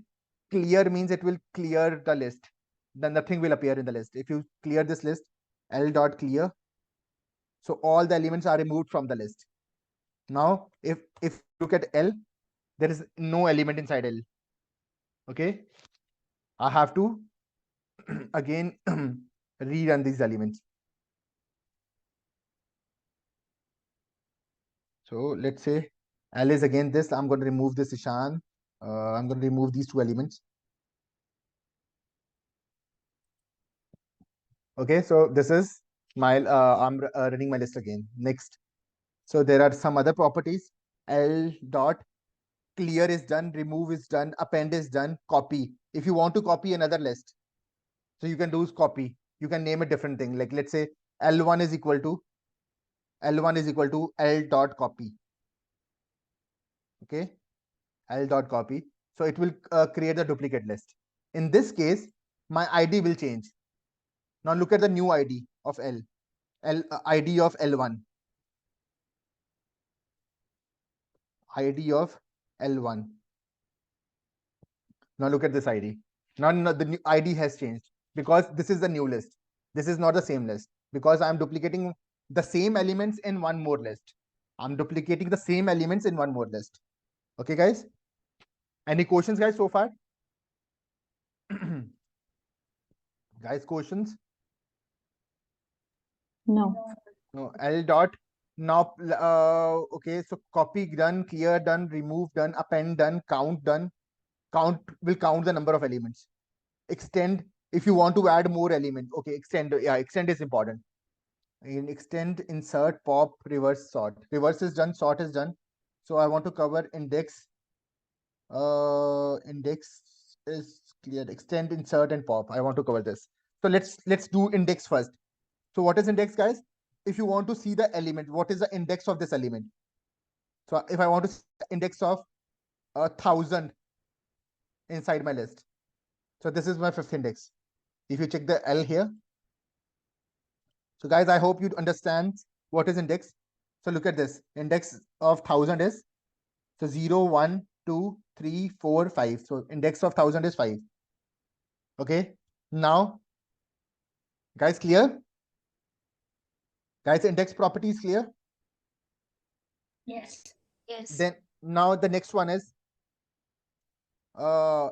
clear means it will clear the list. Then nothing will appear in the list. If you clear this list, L dot clear, so all the elements are removed from the list. Now, if you look at L, there is no element inside L. Okay, I have to again rerun these elements. So let's say L is again this. I'm going to remove this Ishan. I'm going to remove these two elements. Okay, so this is my I'm running my list again. Next, so there are some other properties. L dot clear is done, remove is done, append is done, copy. If you want to copy another list, so you can do copy. You can name a different thing. Like let's say L1 is equal to L dot copy. Okay, L dot copy. So it will create the duplicate list. In this case, my ID will change. Now look at the new ID of ID of L1. ID of L1. Now look at this ID. Now the new ID has changed because this is the new list. This is not the same list because I'm duplicating the same elements in one more list. I'm duplicating the same elements in one more list. Okay, guys? Any questions, guys, so far? Guys, questions? No. No. L dot. Now, okay, so copy done, clear done, remove done, append done, count done. Count will count the number of elements. Extend, if you want to add more element. Okay, extend. Yeah, extend is important. In extend, insert, pop, reverse, sort. Reverse is done, sort is done. So I want to cover index. Index is cleared. Extend, insert, and pop. I want to cover this. So let's do index first. So what is index, guys? If you want to see the element, what is the index of this element? So if I want to see the index of 1,000 inside my list, so this is my fifth index. If you check the L here, so guys, I hope you understand what is index. So look at this. Index of 1,000 is so 0, 1, 2, 3, 4, 5. So index of 1,000 is 5. Okay. Now, guys, clear? Guys, index property is clear? Yes. Yes. Then now the next one is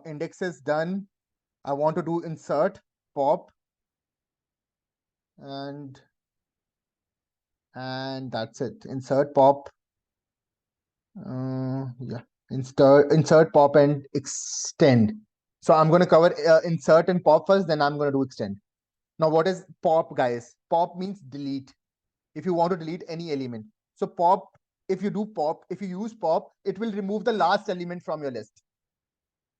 index is done. I want to do insert, pop, and that's it. Insert, pop. Yeah. Insert, pop, and extend. So I'm going to cover insert and pop first, then I'm going to do extend. Now, what is pop, guys? Pop means delete. If you want to delete any element. So pop, if you use pop, it will remove the last element from your list.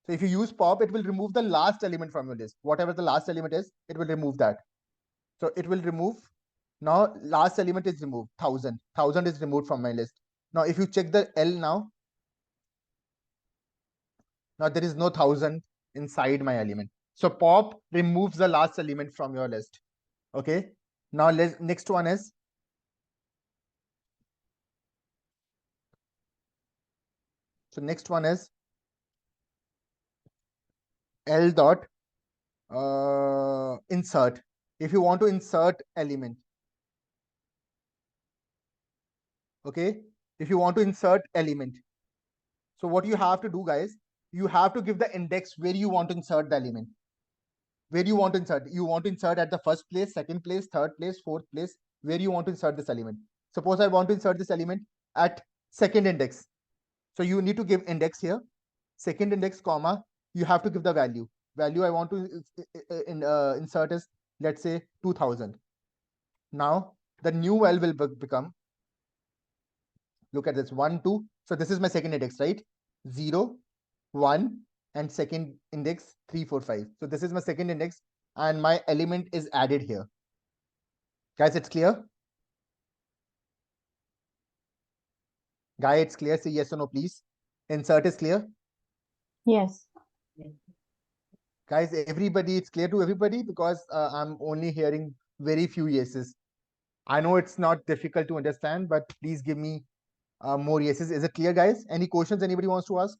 So if you use pop, it will remove the last element from your list. Whatever the last element is, it will remove that. So it will remove. Now, last element is removed, 1,000. 1,000 is removed from my list. Now, if you check the L now there is no 1,000 inside my element. So pop removes the last element from your list. Okay. Now next one is L dot insert. If you want to insert element. Okay. If you want to insert element. So what you have to do, guys, you have to give the index where you want to insert the element. Where you want to insert. You want to insert at the first place, second place, third place, fourth place, where you want to insert this element. Suppose I want to insert this element at second index. So you need to give index here, second index, comma, you have to give the value. Value I want to insert is, let's say, 2,000. Now, the new L will become, look at this, 1, 2. So this is my second index, right? 0, 1, and second index 3, 4, 5. So this is my second index, and my element is added here. Guys, it's clear? Guy, it's clear. Say yes or no, please. Insert is clear. Yes. Guys, everybody, it's clear to everybody because I'm only hearing very few yeses. I know it's not difficult to understand, but please give me more yeses. Is it clear, guys? Any questions anybody wants to ask?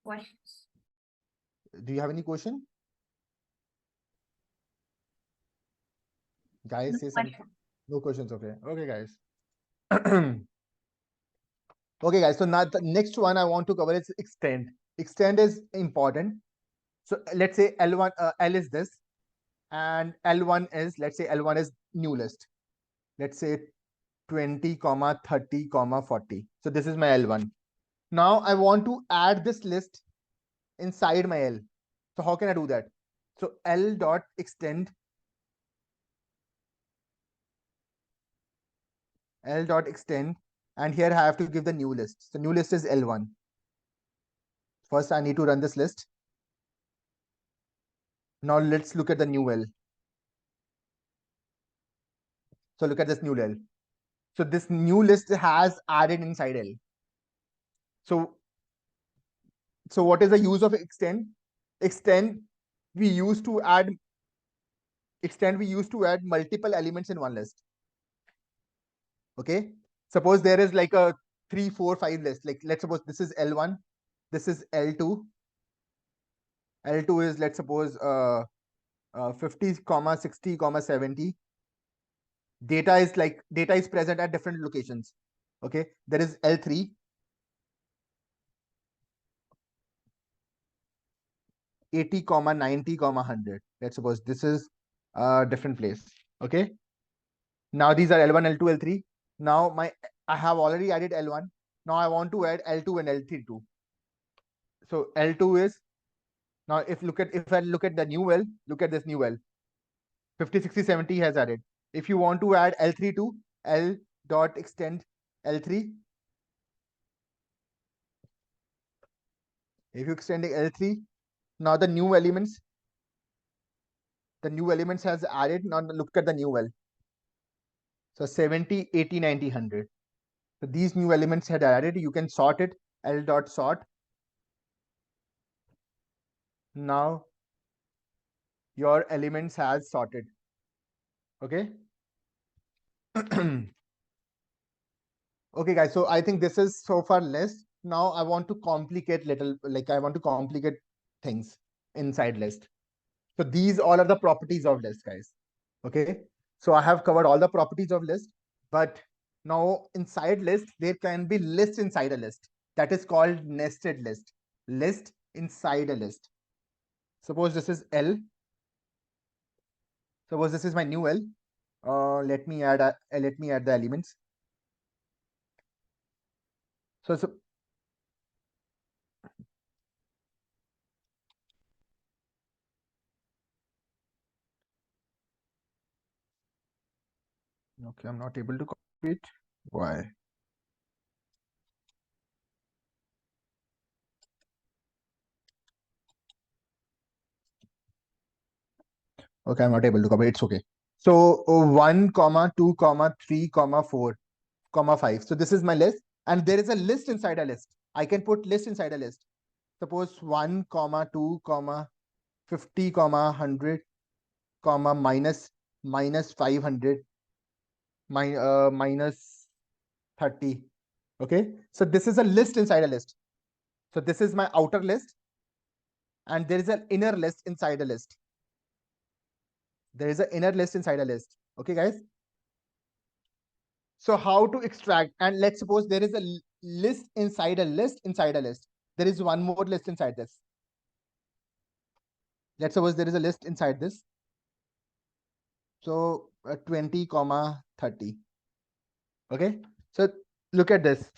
Questions? Do you have any question? Guys, No say something. question. No questions. Okay. Okay, guys. Okay, guys. So now the next one I want to cover is extend. Extend is important. So let's say L1, L is this, and L1 is, let's say L1 is new list. Let's say 20, 30, 40. So this is my L1. Now I want to add this list inside my L. So how can I do that? So L dot extend, L dot extend, and here I have to give the new list. So new list is L1. First, I need to run this list. Now let's look at the new L. So look at this new L. So this new list has added inside L. So what is the use of extend? Extend, we used to add multiple elements in one list. Okay. Suppose there is like a 3, 4, 5 list. Like let's suppose this is L1, this is L2. L2 is, let's suppose 50, 60, 70. Data is present at different locations. Okay. There is L3. 80, 90, 100. Let's suppose this is a different place. Okay. Now these are L1, L2, L3. Now I have already added L1. Now I want to add L2 and L3 too. So L2 is, now if I look at the new L, look at this new L. 50, 60, 70 has added. If you want to add L3 to L dot extend L3, if you extend L3, now the new elements has added. Now look at the new L. So 70, 80, 90, 100. So these new elements had added. You can sort it. L dot sort. Now your elements has sorted. Okay. Okay, guys. So I think this is so far list. Now I want to complicate things inside list. So these all are the properties of list, guys. Okay. So I have covered all the properties of list, but now inside list, there can be list inside a list. That is called nested list. List inside a list. Suppose this is L. Suppose this is my new L. Let me add the elements. So okay, I'm not able to copy it. Why? Okay, I'm not able to copy. It's okay. So 1, 2, 3, 4, 5. So this is my list, and there is a list inside a list. I can put list inside a list. Suppose 1, 2, 50, 100, minus 500, minus 30. Okay. So this is a list inside a list. So this is my outer list, and there is an inner list inside a list. There is an inner list inside a list. Okay, guys. So how to extract? And let's suppose there is a list inside a list inside a list. There is one more list inside this. Let's suppose there is a list inside this. So 20, 30. Okay. So look at this.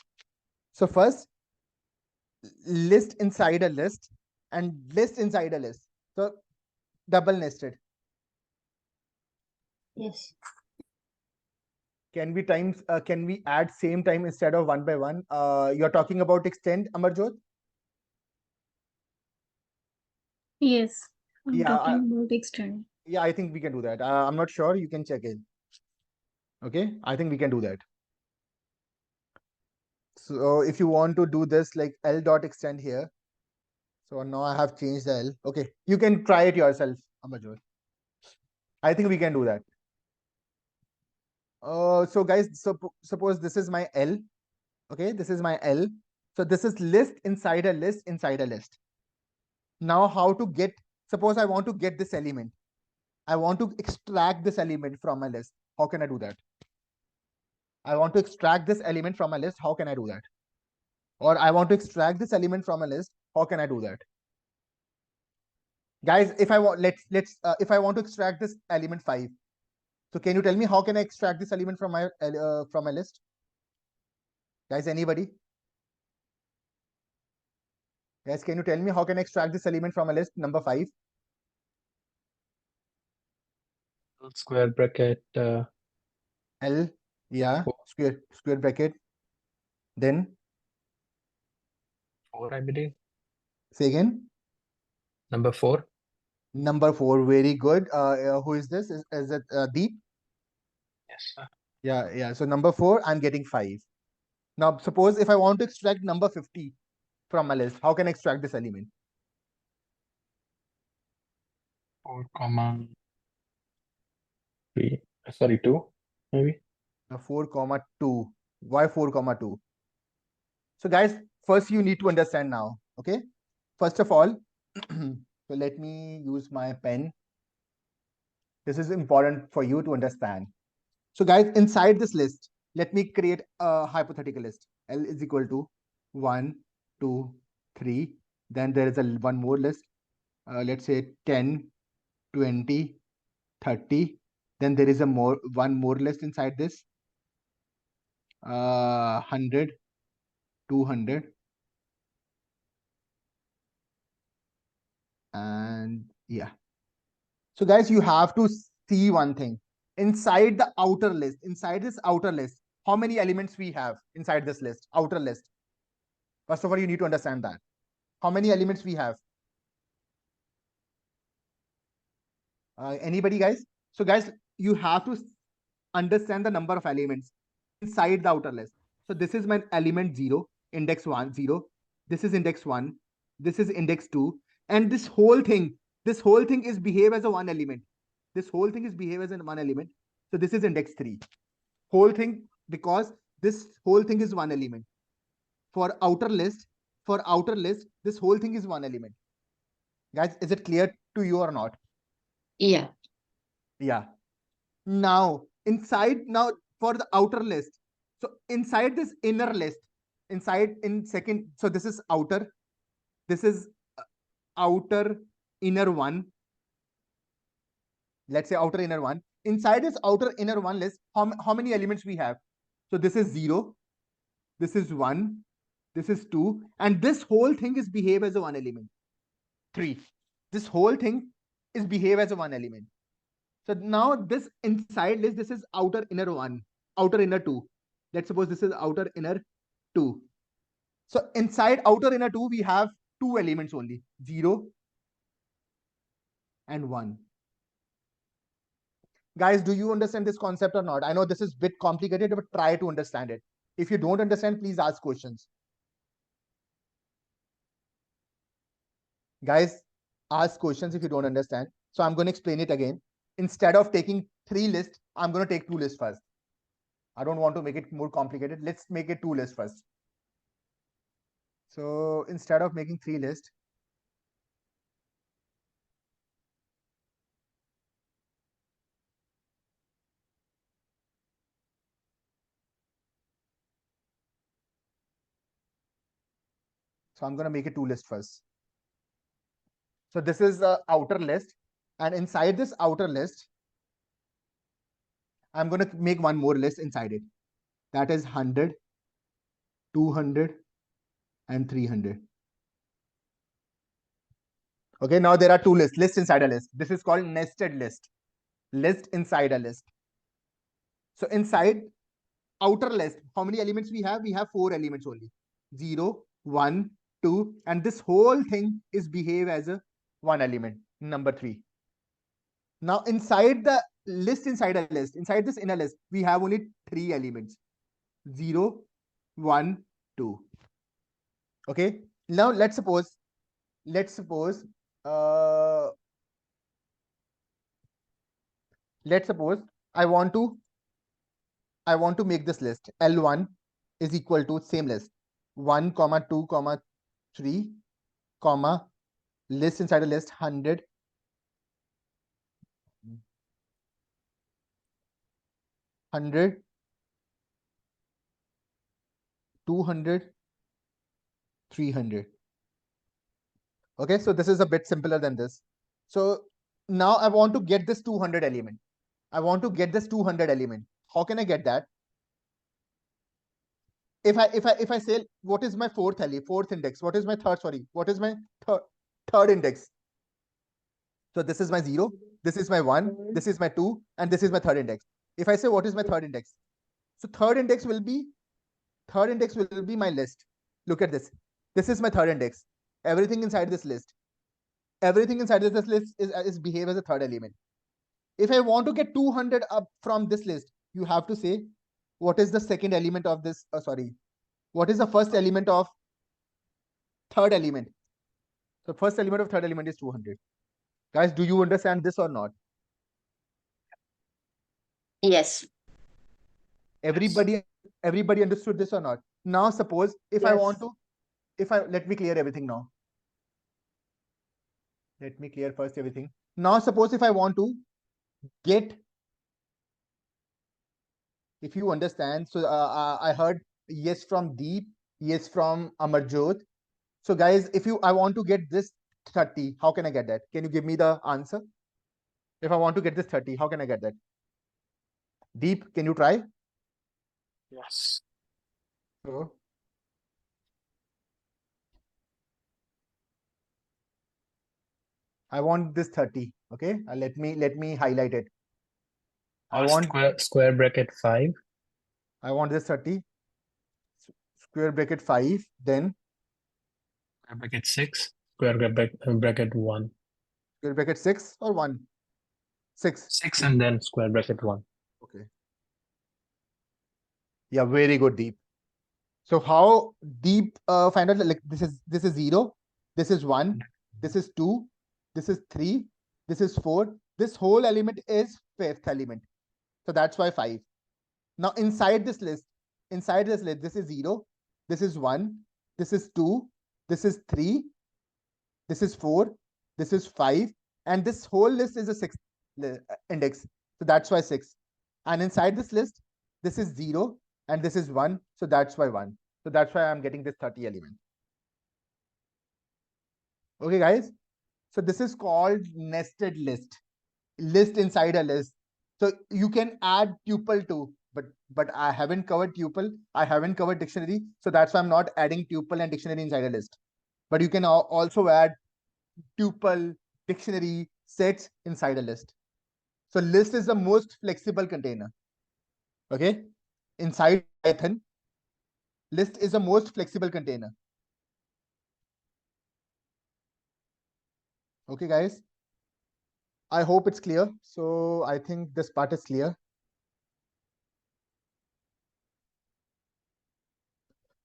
So first, list inside a list and list inside a list. So double nested. Yes. Can we add same time instead of one by one? You're talking about extend, Amarjot? Yes, I'm Yeah, talking about extend. yeah, I think we can do that. I'm not sure. You can check it. Okay, I think we can do that. So if you want to do this, like L dot extend here. So now I have changed the L. Okay, you can try it yourself, Amarjot. I think we can do that. So guys, suppose this is my L. Okay, this is my L. So this is list inside a list inside a list. Now how to get, suppose I want to get this element. I want to extract this element from a list. How can I do that? I want to extract this element from a list. How can I do that? Or I want to extract this element from a list. How can I do that? Guys, if I want, if I want to extract this element 5, so can you tell me how can I extract this element from my list? Guys, anybody? Guys, can you tell me how can I extract this element from a list number 5? Square bracket. L, yeah, square bracket. Then 4, I believe. say again. Number 4. Number 4, very good. Who is this? Is it Deep? Yes, sir. Yeah. So number 4, I'm getting 5. Now, suppose if I want to extract number 50 from my list, how can I extract this element? 4, 3. Sorry, 2, maybe. 4, 2. Why 4, 2? So guys, first you need to understand now. Okay. First of all, so let me use my pen. This is important for you to understand. So guys, inside this list, let me create a hypothetical list. L is equal to 1, 2, 3. Then there is one more list. Let's say 10, 20, 30. Then there is one more list inside this. 100, 200. And yeah. So guys, you have to see one thing. Inside the outer list, inside this outer list, how many elements we have inside this list, outer list? First of all, you need to understand that. How many elements we have? Anybody, guys? So guys, you have to understand the number of elements inside the outer list. So this is my element 0, index 1, 0. This is index 1. This is index 2. And this whole thing is behave as a one element. This whole thing is behave as a one element. So this is index 3. Whole thing, because this whole thing is one element. For outer list, this whole thing is one element. Guys, is it clear to you or not? Yeah. Yeah. Now, now for the outer list. So inside this inner list, so this is outer, this is outer inner one. Let's say outer inner one. Inside this outer inner one list, how many elements we have? So this is 0, this is 1, this is 2, and this whole thing is behave as a one element. 3. This whole thing is behave as a one element. So now this inside list, this is outer inner 1, outer inner 2. Let's suppose this is outer inner 2. So inside outer inner 2, we have 2 elements only, 0 and 1. Guys, do you understand this concept or not? I know this is a bit complicated, but try to understand it. If you don't understand, please ask questions. Guys, ask questions if you don't understand. So I'm going to explain it again. Instead of taking 3 lists, I'm going to take 2 lists first. I don't want to make it more complicated. Let's make it 2 lists first. So instead of making 3 lists, so I'm going to make it 2 lists first. So this is the outer list. And inside this outer list, I'm going to make one more list inside it. That is 100, 200, and 300. Okay, now there are 2 lists, list inside a list. This is called nested list, list inside a list. So inside outer list, how many elements we have? We have 4 elements only, 0, 1, 2, and this whole thing is behave as a one element, number 3. Now inside the list inside a list, inside this inner list, we have only 3 elements, 0, 1, 2. Okay, now let's suppose I want to make this list L1 is equal to same list 1, 2, 3, comma, list inside a list, 100, 100, 200, 300. Okay, so this is a bit simpler than this. So now I want to get this 200 element. I want to get this 200 element. How can I get that? If I say what is my fourth index, what is my third, sorry, what is my third index? So this is my 0, this is my 1, this is my 2, and this is my third index. If I say what is my third index, so third index will be my list. Look at this. This is my third index. Everything inside this list is behave as a third element. If I want to get 200 up from this list, you have to say what is the second element of this, what is the first element of third element? The first element of third element is 200. Guys, do you understand this or not? Yes. Everybody understood this or not? Now suppose if I want to, let me clear everything now. Let me clear first everything. Now suppose if I want to get, if you understand, so I heard yes from Deep, yes from Amarjot. So guys, if I want to get this 30, how can I get that? Can you give me the answer? If I want to get this 30, how can I get that? Deep, can you try? Yes. So I want this 30. Okay, let me highlight it. I want square bracket 5. I want this 30. Square bracket 5. Then Square bracket 6. Square bracket 1. square bracket 6 or 1. 6. 6 and then square bracket 1. Okay. Yeah, very good, Deep. So how Deep find out, like this is 0, this is 1, this is 2, this is 3, this is 4. This whole element is fifth element. So that's why 5. Now inside this list, this is 0, this is 1, this is 2, this is 3, this is 4, this is 5, and this whole list is a sixth index. So that's why 6. And inside this list, this is 0 and this is 1. So that's why 1. So that's why I'm getting this 30 element. Okay, guys. So this is called nested list. List inside a list. So you can add tuple too, but I haven't covered tuple. I haven't covered dictionary. So that's why I'm not adding tuple and dictionary inside a list. But you can also add tuple, dictionary, sets inside a list. So list is the most flexible container. Okay. Inside Python, list is the most flexible container. Okay, guys. I hope it's clear. So I think this part is clear.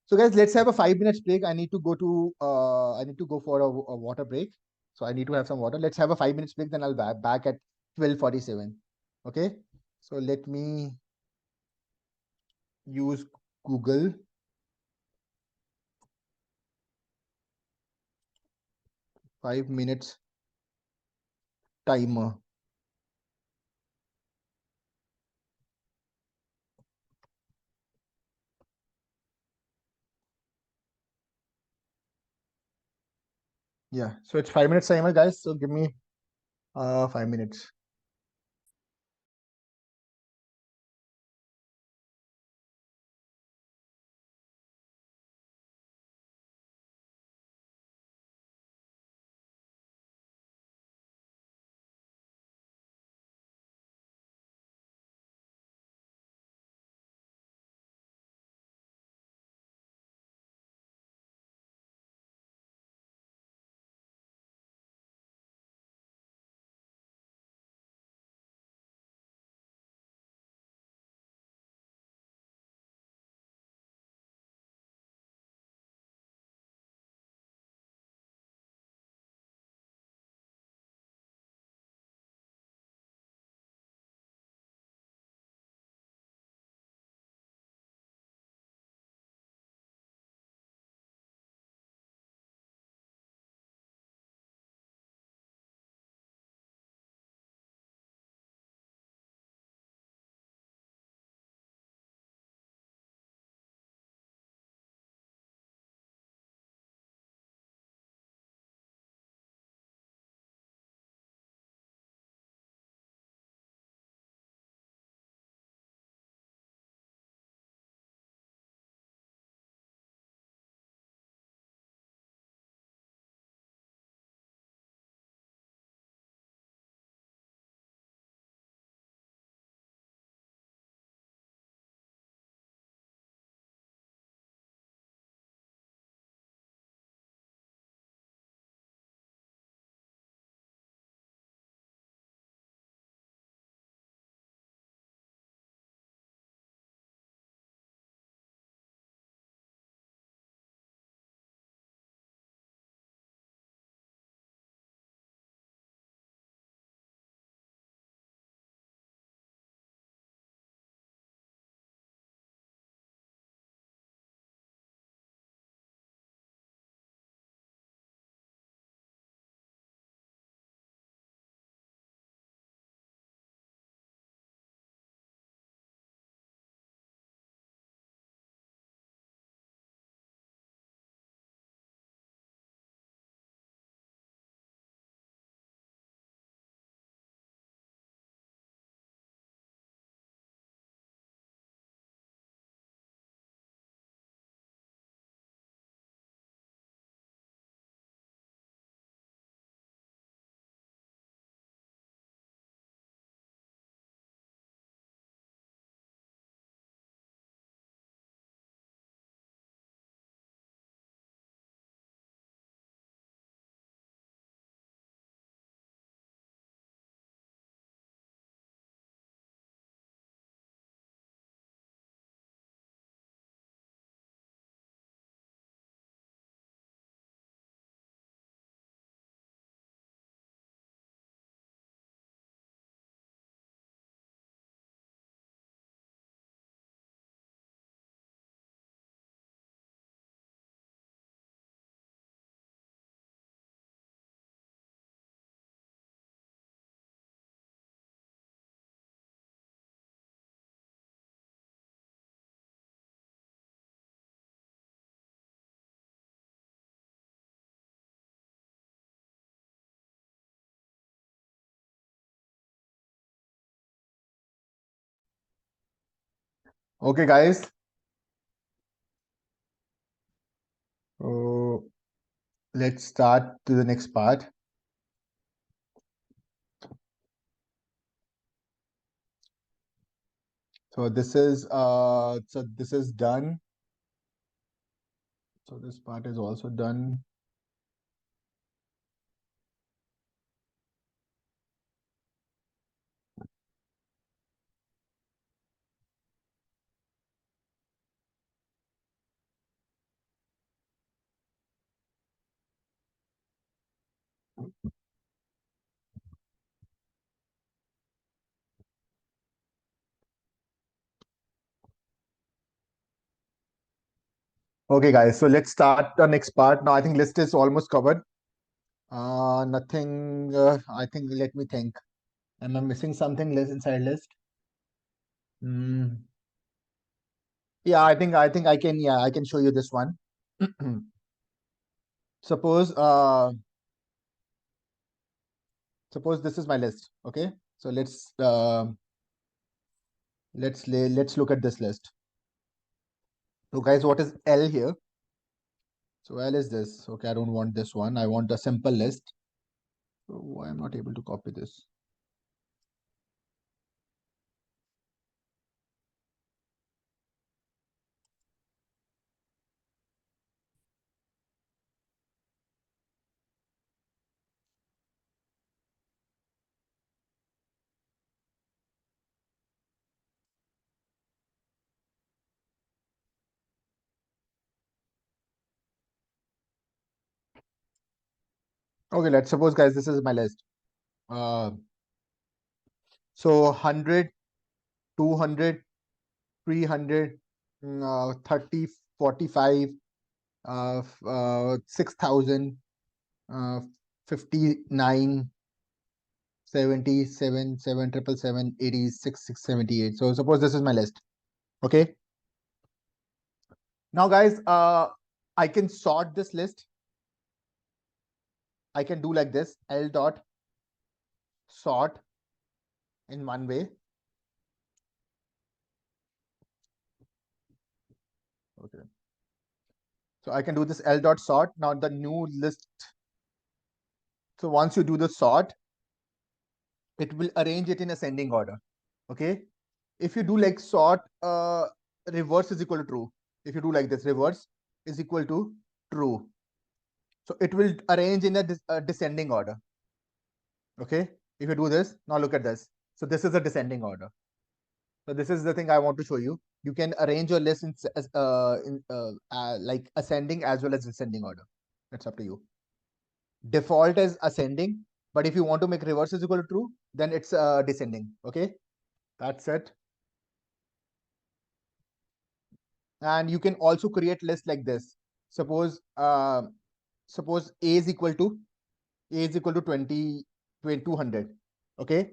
So guys, let's have a 5 minutes break. I need to go for a water break. So I need to have some water. Let's have a 5 minutes break. Then I'll back at 12:47. Okay. So let me use Google. 5 minutes timer. Yeah. So it's 5 minutes timer, guys. So give me 5 minutes. Okay, guys. So let's start to the next part. So this is done. So this part is also done. Okay, guys. So let's start the next part. Now I think list is almost covered. Nothing. I think. Let me think. Am I missing something list inside list? Yeah, I think I can. Yeah, I can show you this one. Suppose suppose this is my list. Okay, so let's look at this list. So guys, what is L here? So L is this. Okay, I don't want this one. I want a simple list. So why I'm not able to copy this? Okay, let's suppose, guys, this is my list. So 100, 200, 300, 30, 45, 6,000, 59, 70, 7, 7, 7, 80, 6, 6, 78. So suppose this is my list. Okay. Now, guys, I can sort this list. I can do like this, L dot sort in one way. Okay. So I can do this L dot sort. Now the new list. So once you do the sort, it will arrange it in ascending order. Okay. If you do like sort, reverse is equal to true. If you do like this, reverse is equal to true. So it will arrange in a descending order. Okay. If you do this, now look at this. So this is a descending order. So this is the thing I want to show you. You can arrange your list in like ascending as well as descending order. That's up to you. Default is ascending, but if you want to make reverse is equal to true, then it's descending. Okay, that's it. And you can also create lists like this. Suppose suppose a is equal to 20, 200. Okay,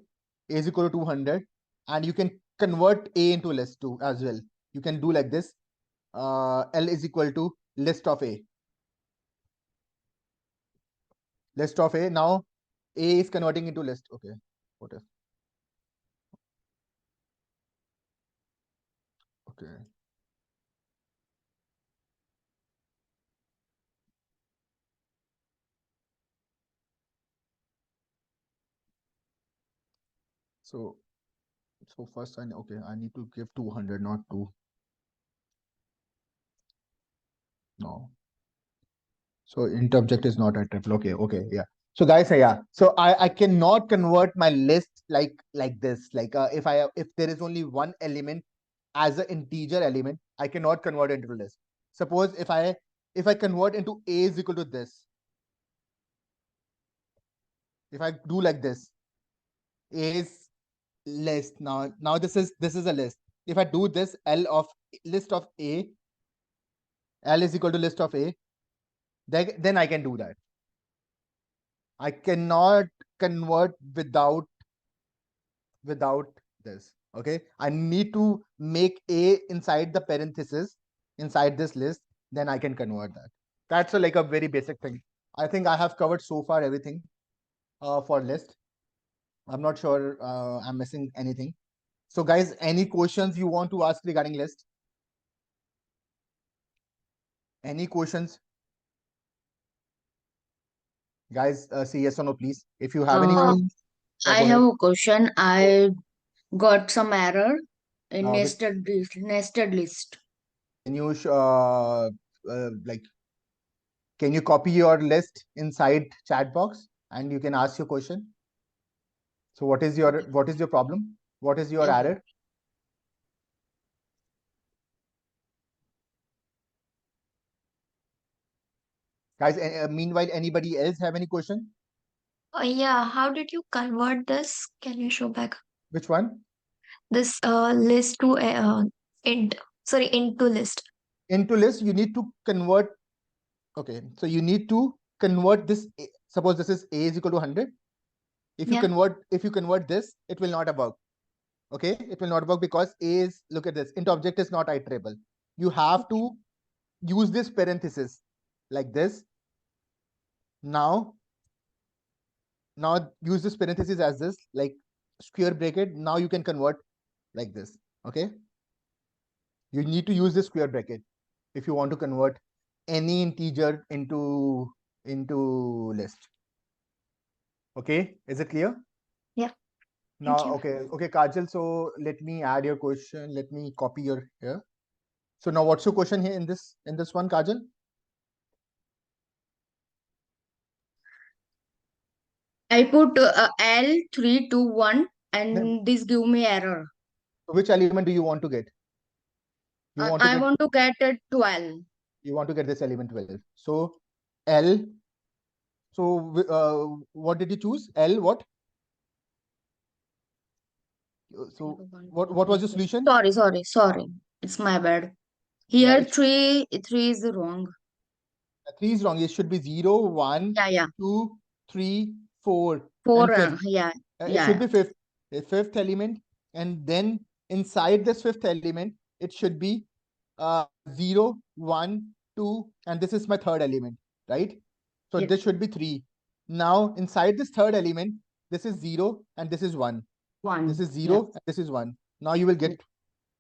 a is equal to 200, and you can convert a into list too as well. You can do like this. L is equal to list of a. List of a. Now a is converting into list. Okay, what if? Okay. So first I need to give 200, not 2. No. So int object is not a triple. Okay, yeah. So guys, yeah. So I cannot convert my list like this. Like if there is only one element as an integer element, I cannot convert it into a list. Suppose if I convert into a is equal to this. If I do like this, a is list. Now this is a list. If I do this L of list of a, L is equal to list of a, then I can do that. I cannot convert without this. Okay, I need to make a inside the parenthesis inside this list, then I can convert that. That's like a very basic thing. I think I have covered so far everything for list. I'm not sure I'm missing anything. So guys, any questions you want to ask regarding list? Any questions? Guys, say yes or no, please. If you have any questions, yeah, I go have ahead. a question. I got some error in Uh, nested list. Can you like, can you copy your list inside chat box and you can ask your question? So what is your problem? What is your Okay. error? Guys, meanwhile, anybody else have any question? Yeah, how did you convert this? Can you show back Which one? this list to int? Sorry, into list. Into list, you need to convert. Okay, so you need to convert this. Suppose this is a is equal to 100. If you Yeah. convert this, it will not work. Okay, it will not work because a is, look at this, int object is not iterable. You have to use this parenthesis like this. Now use this parenthesis as this, like square bracket. Now you can convert like this. Okay, you need to use this square bracket if you want to convert any integer into list. Okay, is it clear? Yeah. Now, you. okay, Kajal. So let me add your question. Let me copy your here. So now, what's your question here in this one, Kajal? I put L321 Then, and this give me error. which element do you want to get? You want to I get want to get it 12. you want to get this element 12. So L. So what did you choose? L what? So what was your solution? Sorry. It's my bad. Yeah, Here three is wrong. 3 is wrong. It should be 0, 1, Yeah. 2, 3, 4, and 4. 5th. Yeah. It should be fifth. A fifth element, and then inside this fifth element, it should be 0, 1, 2, and this is my third element, right? So Yes. this should be 3. Now inside this third element, this is 0 and this is 1. 1. This is 0 and this is 1. Now you will get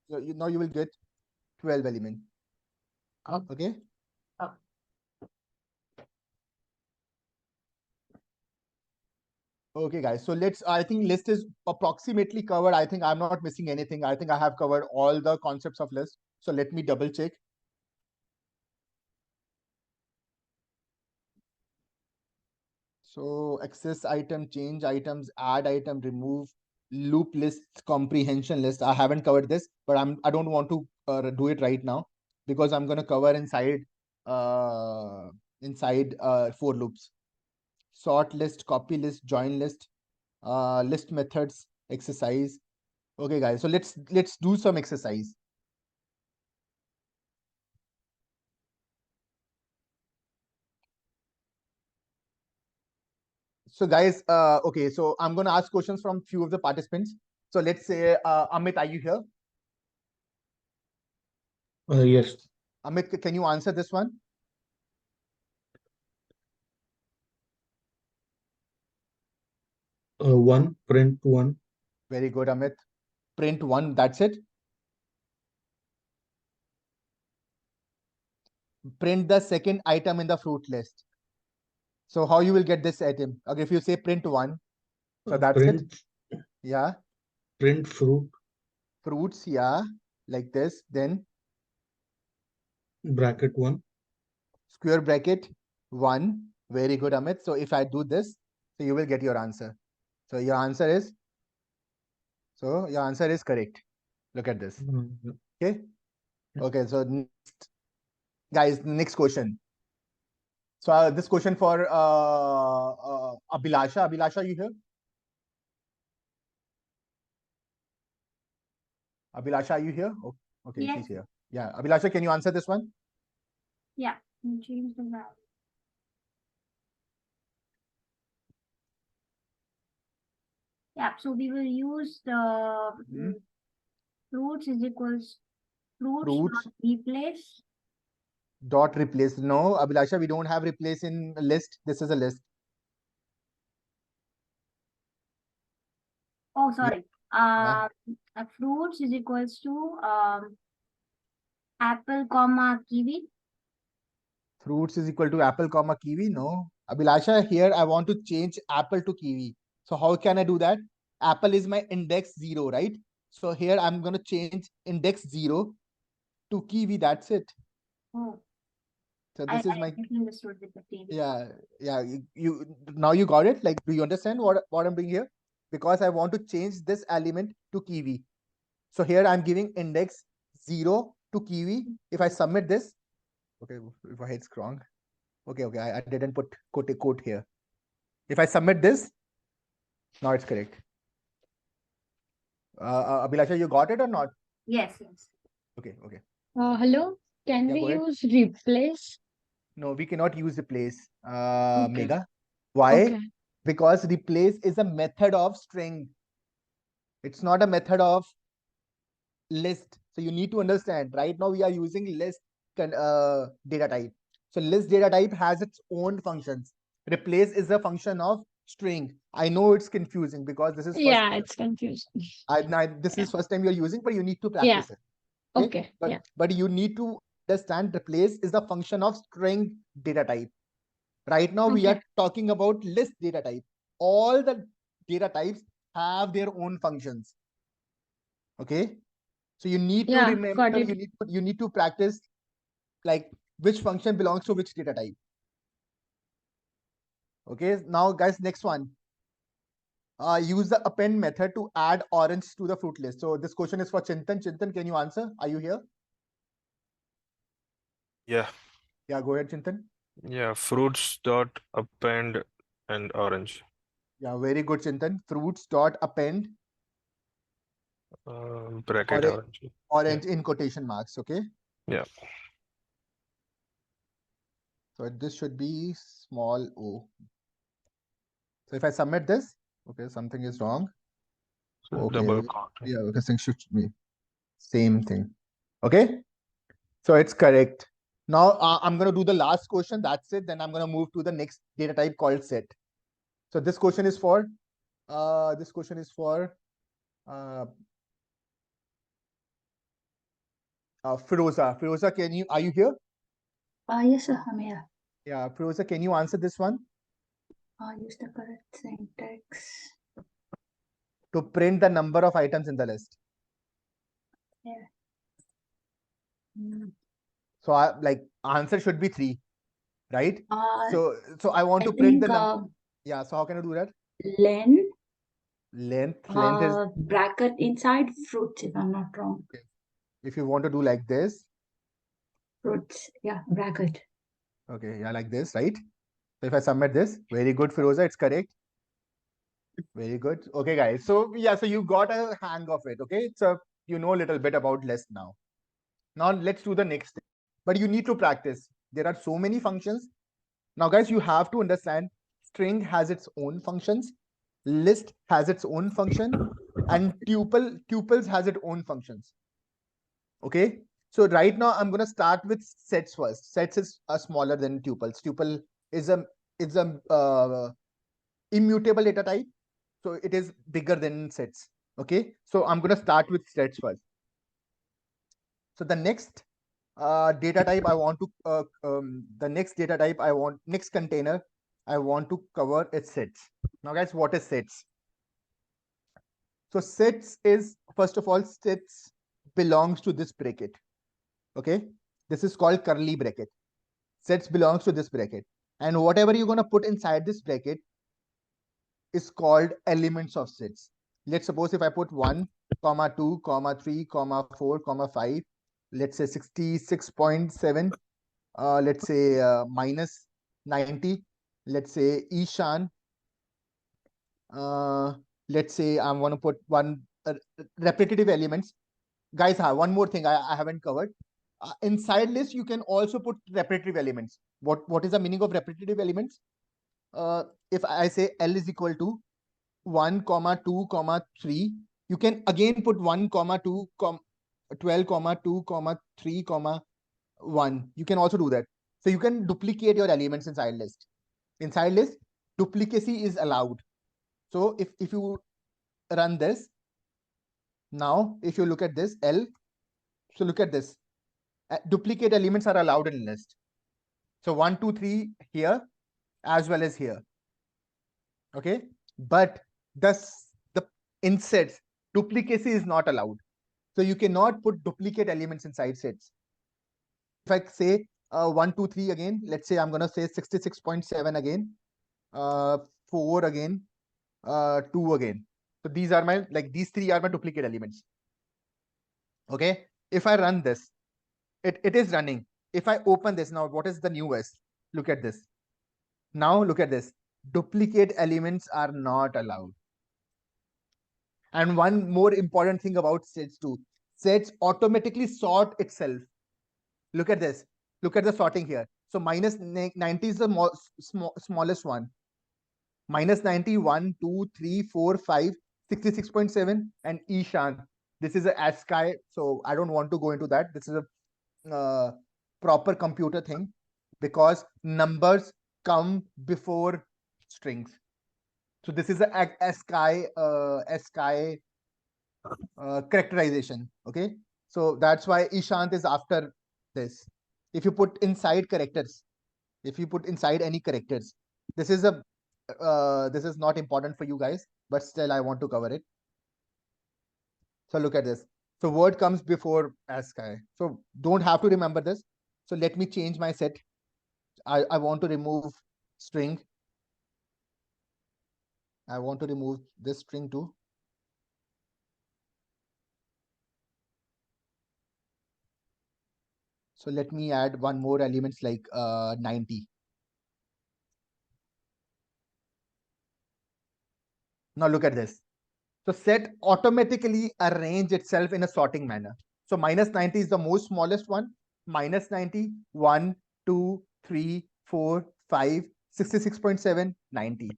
now you will get 12 element. Okay. Okay, guys. So I think list is approximately covered. I think I'm not missing anything. I think I have covered all the concepts of list. So let me double check. So access item, change items, add item, remove, loop list, comprehension list. I haven't covered this, but I don't want to do it right now because I'm going to cover inside for loops. Sort list, copy list, join list, list methods, exercise. Okay, guys. So let's do some exercise. So guys, okay, so I'm going to ask questions from few of the participants. So let's say, Amit, are you here? Yes. Amit, can you answer this one? Print 1. Very good, Amit. Print 1, that's it. Print the second item in the fruit list. So how you will get this item? Okay, if you say print 1, so that's it. Yeah. Print fruit. Fruits, yeah, like this. Then Bracket 1. square bracket 1. Very good, Amit. So if I do this, so you will get your answer. So your answer is correct. Look at this. Okay. Okay. So next, guys, next question. So this question for Abhilasha. Abhilasha, you here? Abhilasha, are you here? Oh, okay, Yes. she's here. Yeah, Abhilasha, can you answer this one? Yeah. Change the value. Yeah. So we will use the fruits is equals fruits Fruits dot replace. dot replace. No, Abhilasha, we don't have replace in a list. This is a list. Oh, sorry. Yeah. fruits is equals to apple, comma, kiwi. Fruits is equal to apple, comma, kiwi. No. Abhilasha, here I want to change apple to kiwi. So how can I do that? Apple is my index 0, right? So here I'm going to change index 0 to kiwi. That's it. Oh, So I this is my, misunderstood with the kiwi. yeah. You now you got it. Like, do you understand what I'm doing here? Because I want to change this element to kiwi. So here I'm giving index 0 to kiwi. If I submit this, okay, if I hit wrong. Okay, I didn't put quote here. If I submit this, now it's correct. Abhilasha, you got it or not? Yes. Okay. Hello, can Yeah, we go ahead. use replace? No, we cannot use replace, Okay. Mega. Why? Okay. Because replace is a method of string. It's not a method of list. So you need to understand. Right now we are using list data type. So list data type has its own functions. Replace is a function of string. I know it's confusing because this is first. Yeah, it's confusing. This is first time you're using, but you need to Yeah. practice it. Okay. But Yeah. but you need to understand replace is a function of string data type. Right now we are Okay. talking about list data type. All the data types have their own functions. Okay. So you need to Yeah, remember, got it. you need to practice like which function belongs to which data type. Okay. Now guys, next one. Use the append method to add orange to the fruit list. So this question is for Chintan. Chintan, can you answer? Are you here? Yeah, Yeah, go ahead, Chintan. yeah. Fruits dot append and orange. Yeah, very good, Chintan. Fruits dot append Bracket Ora- orange. orange in quotation marks. Okay. Yeah. So this should be small o. So if I submit this, okay, something is wrong. So Okay. double quote. Yeah, this thing should be same thing. Okay. So it's correct. Now I'm going to do the last question. That's it. Then I'm going to move to the next data type called set. So this question is for uh, Firoza. Firoza, are you here? Yes, sir, I'm here. Yeah, Firoza, can you answer this one? Use the correct syntax. To print the number of items in the list. So answer should be 3, right? So I want to print the number. Yeah. So how can I do that? Length. Length is, Bracket inside fruits, if I'm not wrong. if you want to do like this. Fruits, yeah, bracket. Okay, yeah, like this, right? So if I submit this, very good, Firoza, it's correct. Very good. Okay, guys. So yeah, so you got a hang of it. Okay, so you know a little bit about list now. Now let's do the next thing. But you need to practice. There are so many functions. Now, guys, you have to understand string has its own functions, list has its own function, and tuples has its own functions. Okay. So right now I'm going to start with sets first. Sets is smaller than tuples. Tuple is a immutable data type. So it is bigger than sets. Okay. So I'm going to start with sets first. So the next data type I want to, next container I want to cover is sets. Now guys, what is sets? So sets is, first of all, sets belongs to this bracket. Okay. This is called curly bracket. Sets belongs to this bracket. And whatever you're going to put inside this bracket is called elements of sets. Let's suppose if I put 1, 2, 3, 4, 5, let's say 66.7, let's say minus 90, let's say Ishan, let's say I want to put one repetitive elements. Guys, one more thing I haven't covered. Inside list, you can also put repetitive elements. What is the meaning of repetitive elements? If I say L is equal to 1, 2, 3, you can again put 1, 2, 12, 2, 3, 1. You can also do that. So you can duplicate your elements inside list. Inside list, duplicacy is allowed. So if you run this, Now, if you look at this L, so look at this. Duplicate elements are allowed in list. So 1, 2, 3 here as well as here. Okay, but the insets duplicacy is not allowed. So you cannot put duplicate elements inside sets. If I say 1, 2, 3 again, let's say I'm gonna say 66.7 again, 4 again, 2 again. So these are my these three are my duplicate elements. Okay, if I run this, it is running. If I open this now, what is the newest? Look at this. Now look at this. Duplicate elements are not allowed. And one more important thing about sets too. Sets automatically sort itself. Look at this. Look at the sorting here. So minus 90 is the smallest one. Minus 90, 1, 2, 3, 4, 5, 66.7, and Ishan. This is a ASCII, so I don't want to go into that. This is a proper computer thing because numbers come before strings. So this is a ASCII characterization. Okay, so that's why Ishant is after this. If you put inside characters, if you put inside any characters, this is a this is not important for you guys, but still I want to cover it. So look at this. So word comes before ASCII. So don't have to remember this. So let me change my set. I want to remove string. I want to remove this string too. So let me add one more elements like 90. Now look at this. So set automatically arrange itself in a sorting manner. So minus 90 is the most smallest one. Minus 90, 1, 2, 3, 4, 5, 66.7, 90.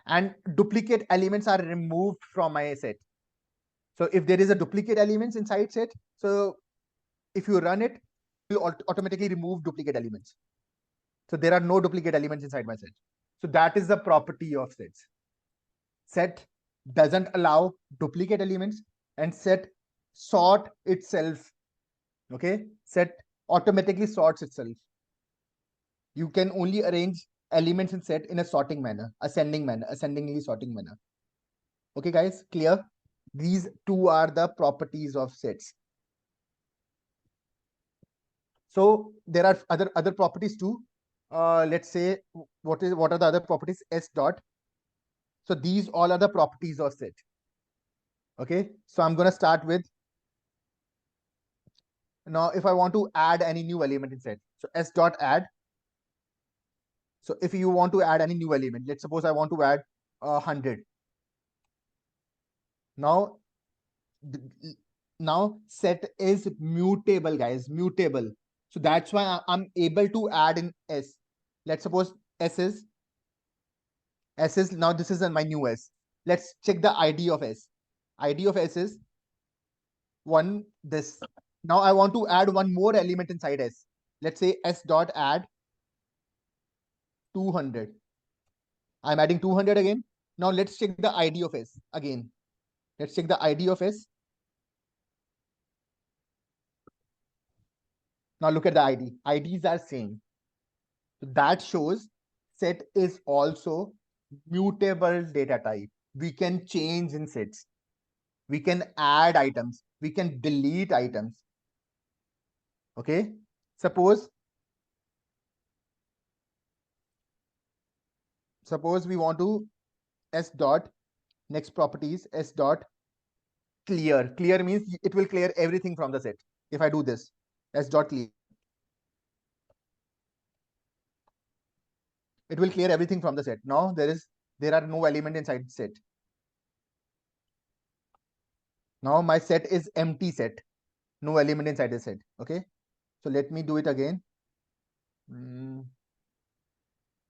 And duplicate elements are removed from my set. So if there is a duplicate elements inside set, so if you run it, it will automatically remove duplicate elements. So there are no duplicate elements inside my set. So that is the property of sets. Set doesn't allow duplicate elements and set sort itself. Okay, set automatically sorts itself. You can only arrange elements in set in a sorting manner, ascendingly sorting manner. Okay, guys, clear? These two are the properties of sets. So there are other properties too. Let's say what are the other properties? S dot. So these all are the properties of set. Okay, so I'm gonna start with now if I want to add any new element in set. So S dot add. So if you want to add any new element, let's suppose I want to add 100. Now, now set is mutable, guys, mutable. So that's why I'm able to add in S. Let's suppose S is now this is my new S. Let's check the ID of S. ID of S is this. Now I want to add one more element inside S. Let's say S dot add 200. I'm adding 200 again. Now let's check the ID of S again. Let's check the ID of S. Now look at the ID. IDs are same. So that shows set is also mutable data type. We can change in sets. We can add items. We can delete items. Okay. Suppose we want to S dot next properties S dot clear. Clear means it will clear everything from the set. If I do this S dot clear, it will clear everything from the set. Now there are no element inside set. Now my set is empty set. No element inside the set. Okay. So let me do it again.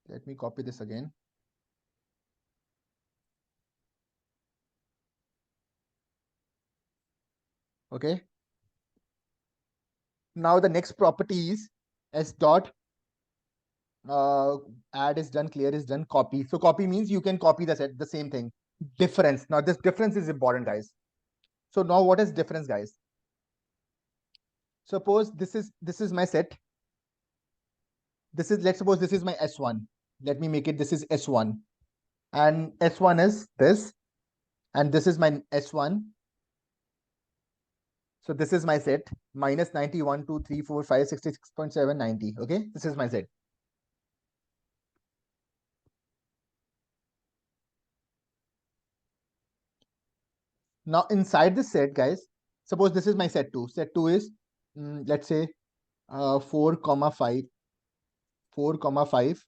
Let me copy this again. Okay. Now the next property is S dot add is done, clear is done, copy. So copy means you can copy the set, the same thing. Difference. Now this difference is important, guys. So now what is difference, guys? Suppose this is my set. Let's suppose this is my S1. Let me make it, this is S1. And S1 is this, and this is my S1. So this is my set, minus 91, 2, 3, 4, 5, 66.7, 90. Okay, this is my set. Now inside this set, guys, suppose this is my set 2. Set 2 is, let's say, 4, 5, 4, 5,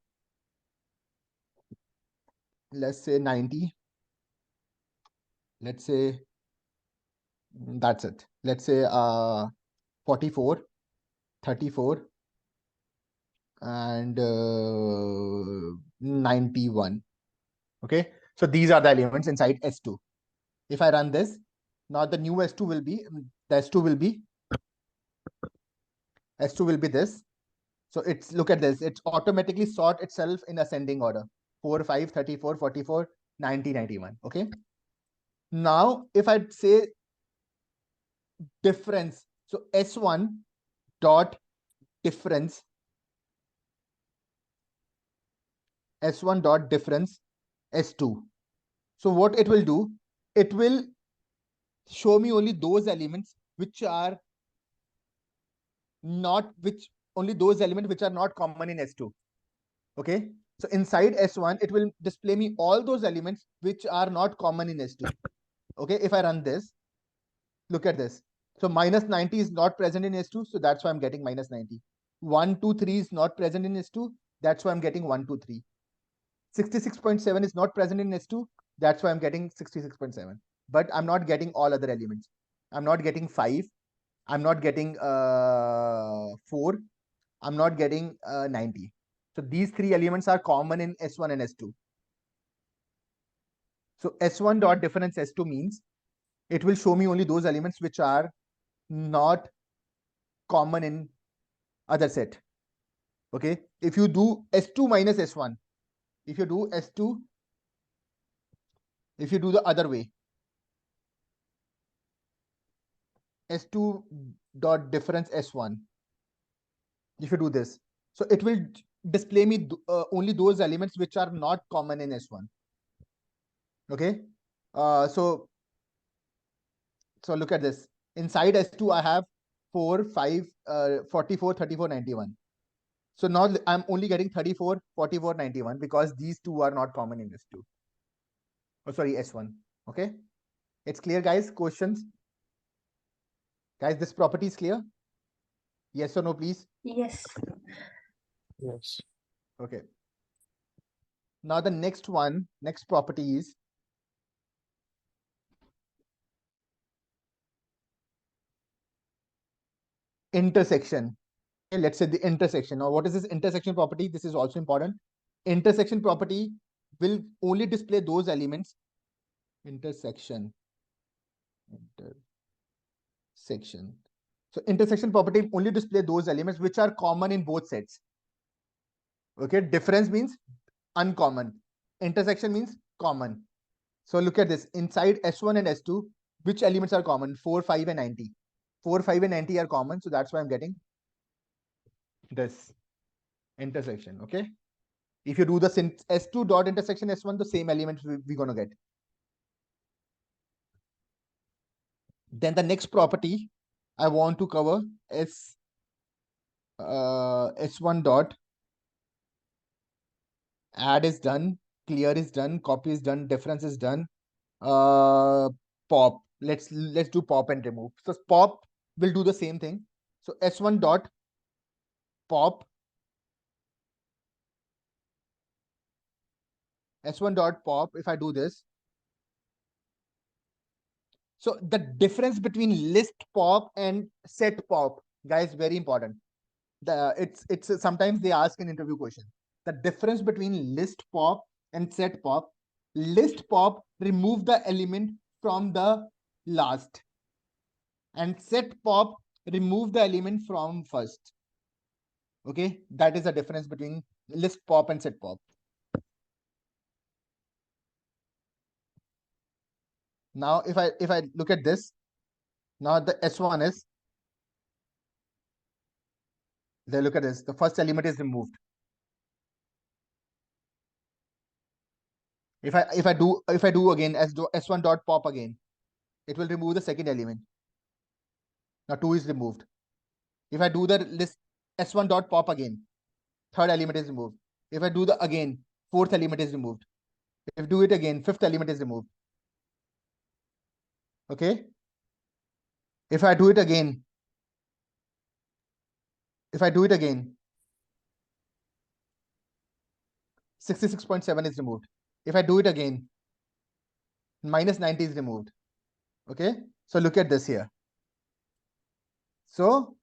let's say 90. Let's say, that's it. Let's say 44, 34, and 91. Okay, so these are the elements inside S2. If I run this, now the new S2 will be, the S2 will be this. So it's, look at this, it's automatically sort itself in ascending order: 4, 5, 34, 44, 90, 91. Okay, now if I say difference, so S1 dot difference, S1 dot difference S2. So what it will do, it will show me only those elements which are not, only those elements which are not common in S2. Okay, so inside S1 it will display me all those elements which are not common in S2. Okay, if I run this, look at this. So minus 90 is not present in S2, so that's why I'm getting minus 90. 1, 2, 3 is not present in S2, that's why I'm getting 1, 2, 3. 66.7 is not present in S2, that's why I'm getting 66.7. But I'm not getting all other elements. I'm not getting 5. I'm not getting 4. I'm not getting 90. So these 3 elements are common in S1 and S2. So S1 dot difference S2 means it will show me only those elements which are not common in other set. Okay, if you do S2 minus S1, if you do S2, if you do the other way, S2 dot difference S1, if you do this, so it will display me only those elements which are not common in S1. Okay, so look at this. Inside S2 I have 4, 5, 44, 34, 91. So now I'm only getting 34, 44, 91 because these two are not common in S2. Oh, sorry, S1. Okay, it's clear, guys? Questions? Guys, this property is clear? Yes or no, please? Yes. Yes. Okay. Now the next property is intersection. Okay, let's say the intersection. Now, what is this intersection property? This is also important. Intersection property will only display those elements. Intersection. So intersection property only display those elements which are common in both sets. Okay, difference means uncommon. Intersection means common. So look at this. Inside S1 and S2, which elements are common? 4, 5, and 90. 4, 5, and 90 are common. So that's why I'm getting this intersection. Okay. If you do the S2 dot intersection S1, the same elements we're going to get. Then the next property I want to cover is S1 dot add is done, clear is done, copy is done, difference is done. Pop. Let's do pop and remove. So pop will do the same thing. So S1 dot pop, S1 dot pop. If I do this, so the difference between list pop and set pop, guys, very important. It's sometimes they ask an interview question. The difference between list pop and set pop. List pop remove the element from the last, and set pop remove the element from first. Okay, that is the difference between list pop and set pop. Now if I look at this, Now the S1 is, there, look at this. The first element is removed. If I do again S1 dot pop again, it will remove the second element. Now 2 is removed. If I do the list S1 dot pop again, third element is removed. If I do the again, fourth element is removed. If I do it again, fifth element is removed. Okay. If I do it again, 66.7 is removed. If I do it again, minus 90 is removed. Okay. So look at this here. So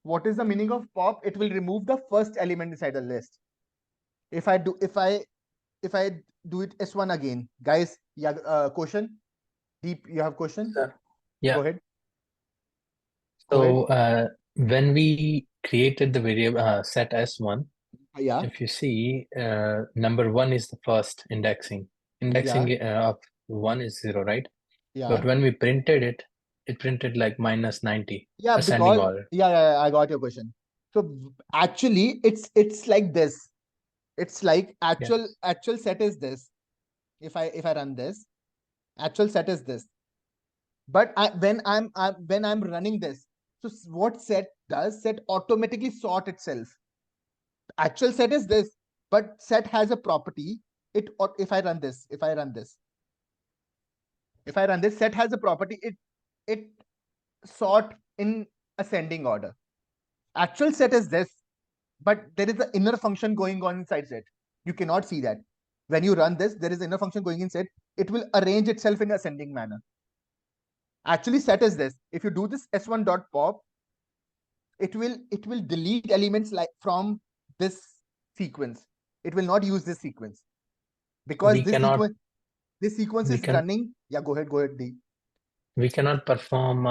what is the meaning of pop? It will remove the first element inside the list. If I do it S1 again, guys, yeah, question. Deep, you have question? Sir. Yeah. Go ahead. So when we created the variable set S1, Yeah. if you see, number 1 is the first indexing. Indexing of 1 is 0, right? Yeah. But when we printed it, it printed like minus 90, Yeah, ascending because order. yeah, I got your question. So actually, it's like this. It's like actual set is this. If I run this, actual set is this. But when I'm running this, so what set does? Set automatically sort itself. Actual set is this, but set has a property. If I run this, set has a property. It sort in ascending order. Actual set is this, but there is an inner function going on inside set. You cannot see that. When you run this, there is inner function going in set. It will arrange itself in ascending manner. Actually, set is this. If you do this S1 dot pop, it will delete elements like from this sequence. It will not use this sequence because We this cannot sequence is running. Yeah, go ahead, D. We cannot perform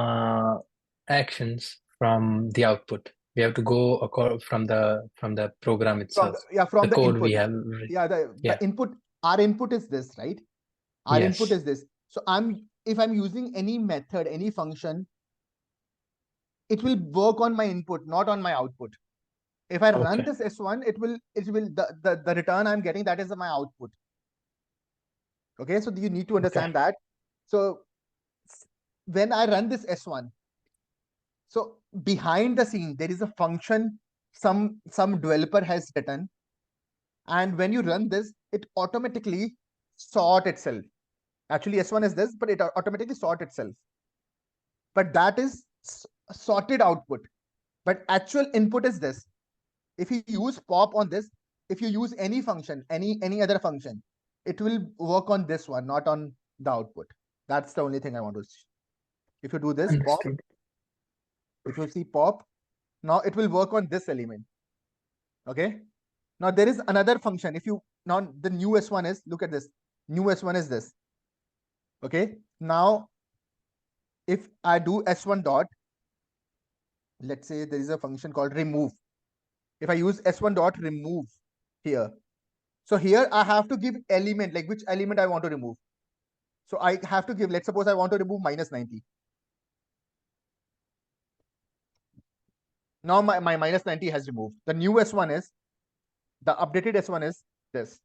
actions from the output. We have to go from the program itself. From the code input. we have. The input. Our input is this, right? Our input is this. So if I'm using any method, any function, it will work on my input, not on my output. If I run this S1, it will the return I'm getting, that is my output. Okay, so you need to understand that. So when I run this S1, so behind the scene, there is a function some developer has written. And when you run this, it automatically sort itself. Actually, S1 is this, but it automatically sort itself. But that is sorted output. But actual input is this. If you use pop on this, if you use any function, any other function, it will work on this one, not on the output. That's the only thing I want to see. If you do this pop, if you see pop, now it will work on this element. Okay. Now there is another function. Now the new S1 is, look at this. New S1 is this. Okay. Now if I do S1 dot, let's say there is a function called remove. If I use S1 dot remove here, so here I have to give element, like which element I want to remove. So I have to give, let's suppose I want to remove minus 90. Now my minus 90 has removed. The new S1 is, the updated S1 is this.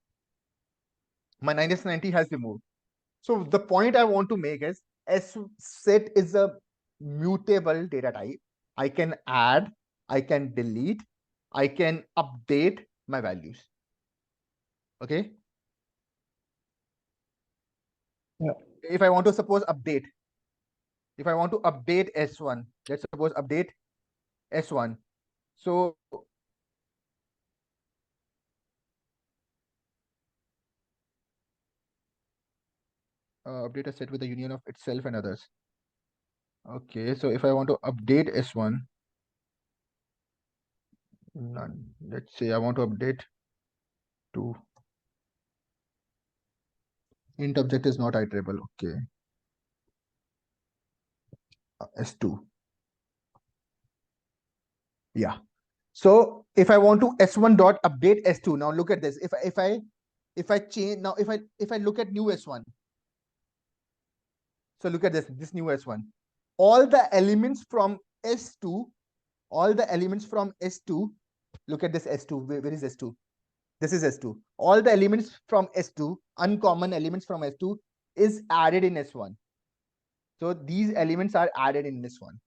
My minus 90 has removed. So the point I want to make is set is a mutable data type. I can add, I can delete, I can update my values. Okay. Yeah. If I want to suppose update, if I want to update S1, let's suppose update S1. So update a set with a union of itself and others. Okay, so if I want to update S1, none. Let's say I want to update to int object is not iterable. Okay. S2. Yeah. So if I want to S1 dot update S2, now look at this. If I change now, if I look at new S1. So look at this new S1. all the elements from S2, all the elements from S2, look at this S2, where is S2? This is S2. All the elements from S2, uncommon elements from S2 is added in S1. So these elements are added in S1.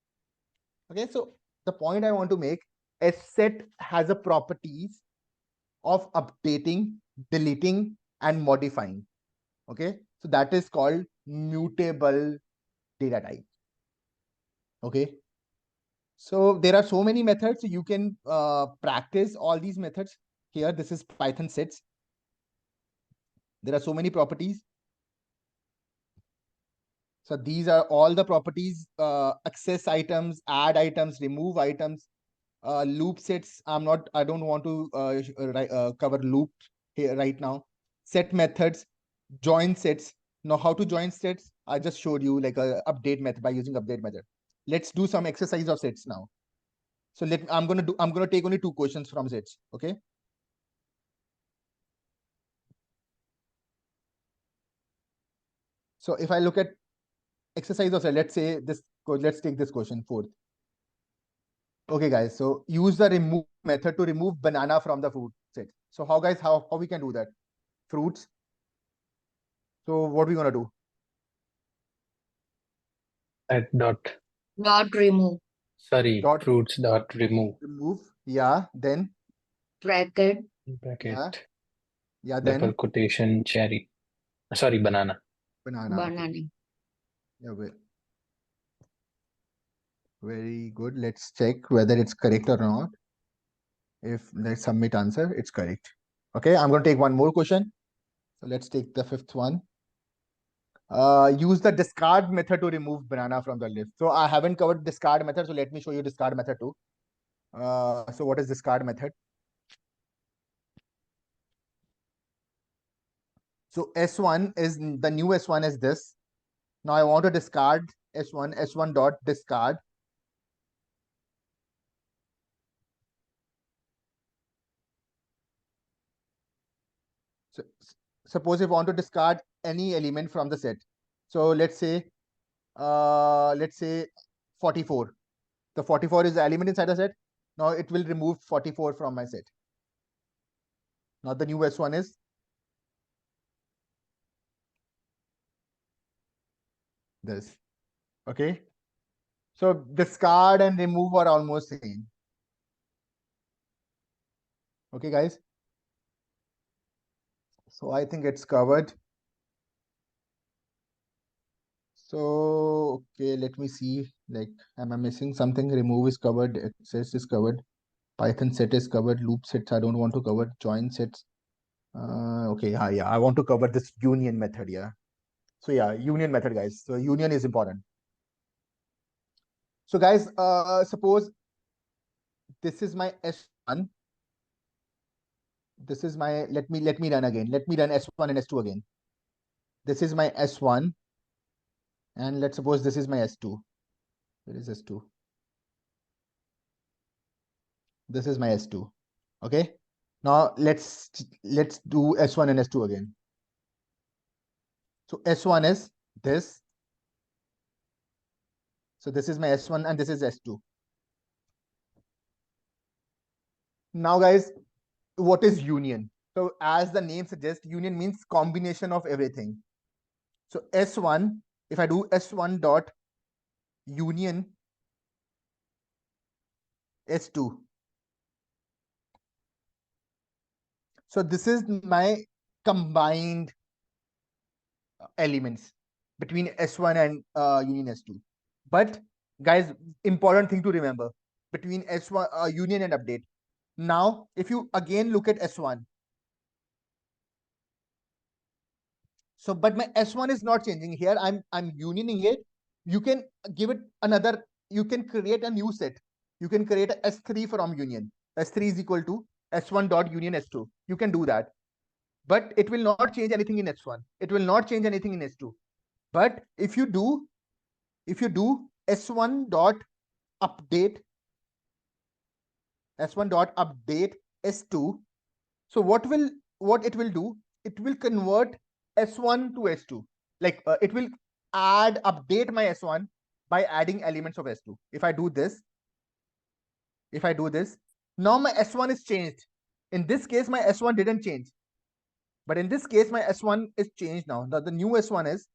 Okay, so the point I want to make, a set has a properties of updating, deleting, and modifying. Okay, so that is called mutable data type. Okay, so there are so many methods you can practice all these methods here. This is Python sets. There are so many properties. So these are all the properties: access items, add items, remove items, loop sets. I don't want to cover loop here right now. Set methods, join sets. Now how to join sets? I just showed you like a update method by using update method. Let's do some exercise of sets now. So I'm gonna take only 2 questions from sets. Okay. So if I look at exercise of set, let's say this, let's take this question 4th. Okay, guys, so use the remove method to remove banana from the fruit set. So how guys, how we can do that? Fruits. So what we gonna do? At dot, Dot remove. sorry, Dot fruits dot remove remove. Yeah, then Bracket. bracket yeah, double then quotation cherry. Sorry, banana. banana. Okay. Banana. Yeah, very good. Let's check whether it's correct or not. If let's submit answer, it's correct. Okay, I'm gonna take one more question. So let's take the 5th one. Use the discard method to remove banana from the list. So I haven't covered discard method, so let me show you discard method too. So what is discard method? So S1 is the new S1 is this. Now I want to discard S1 dot discard. So suppose if I want to discard any element from the set. So let's say 44. The 44 is the element inside the set. Now it will remove 44 from my set. Now the new S1 is this. Okay. So discard and remove are almost same. Okay, guys. So I think it's covered. So, okay, let me see, like, am I missing something? Remove is covered, access is covered, Python set is covered, loop sets I don't want to cover, join sets. Okay, yeah, I want to cover this union method, yeah. So yeah, union method, guys. So union is important. So guys, suppose this is my S1. This is my, let me run again. Let me run S1 and S2 again. This is my S1. And let's suppose this is my S2. Where is S2? This is my S2. Okay. Now let's do S1 and S2 again. So S1 is this. So this is my S1 and this is S2. Now guys, what is union? So as the name suggests, union means combination of everything. So S1, if I do S1 dot union S2. So this is my combined elements between S1 and union S2. But guys, important thing to remember, between S1 union and update. Now, if you again look at S1, so but my S1 is not changing here. I'm unioning it. You can give it another. You can create a new set. You can create a S3 from union. S3 is equal to S1 dot union S2. You can do that, but it will not change anything in S1. It will not change anything in S2. But if you do S1 dot update S1 dot update S2, so what it will do? It will convert S1 to S2. Like it will update my S1 by adding elements of S2. If I do this, now my S1 is changed. In this case, my S1 didn't change. But in this case, my S1 is changed now. The new S1 is,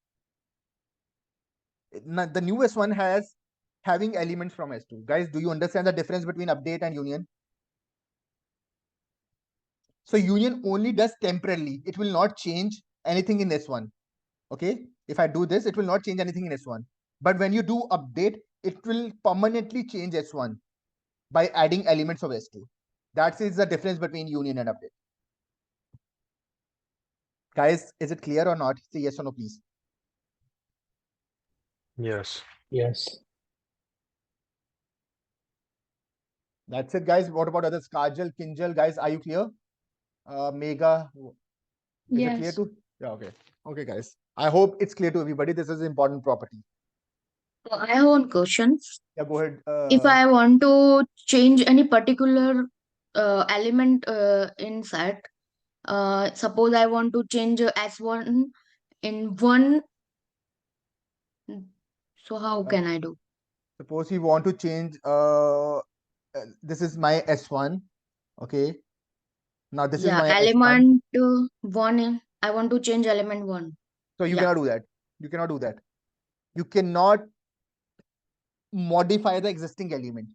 the new S1 has having elements from S2. Guys, do you understand the difference between update and union? So union only does temporarily. It will not change anything in S1. Okay. If I do this, it will not change anything in S1. But when you do update, it will permanently change S1 by adding elements of S2. That is the difference between union and update. Guys, is it clear or not? Say yes or no, please. Yes. Yes. That's it, guys. What about others? Kajal, Kinjal, guys, are you clear? Mega, is it clear Yes. too? Yeah, okay. Okay, guys. I hope it's clear to everybody. This is an important property. So I have one question. Yeah, go ahead. If I want to change any particular element inside, suppose I want to change S1 in one, so how can I do? Suppose you want to change, this is my S1. Okay. Now this is Yeah, my S1. element one. I want to change element one. So you Yeah. cannot do that. You cannot do that. You cannot modify the existing element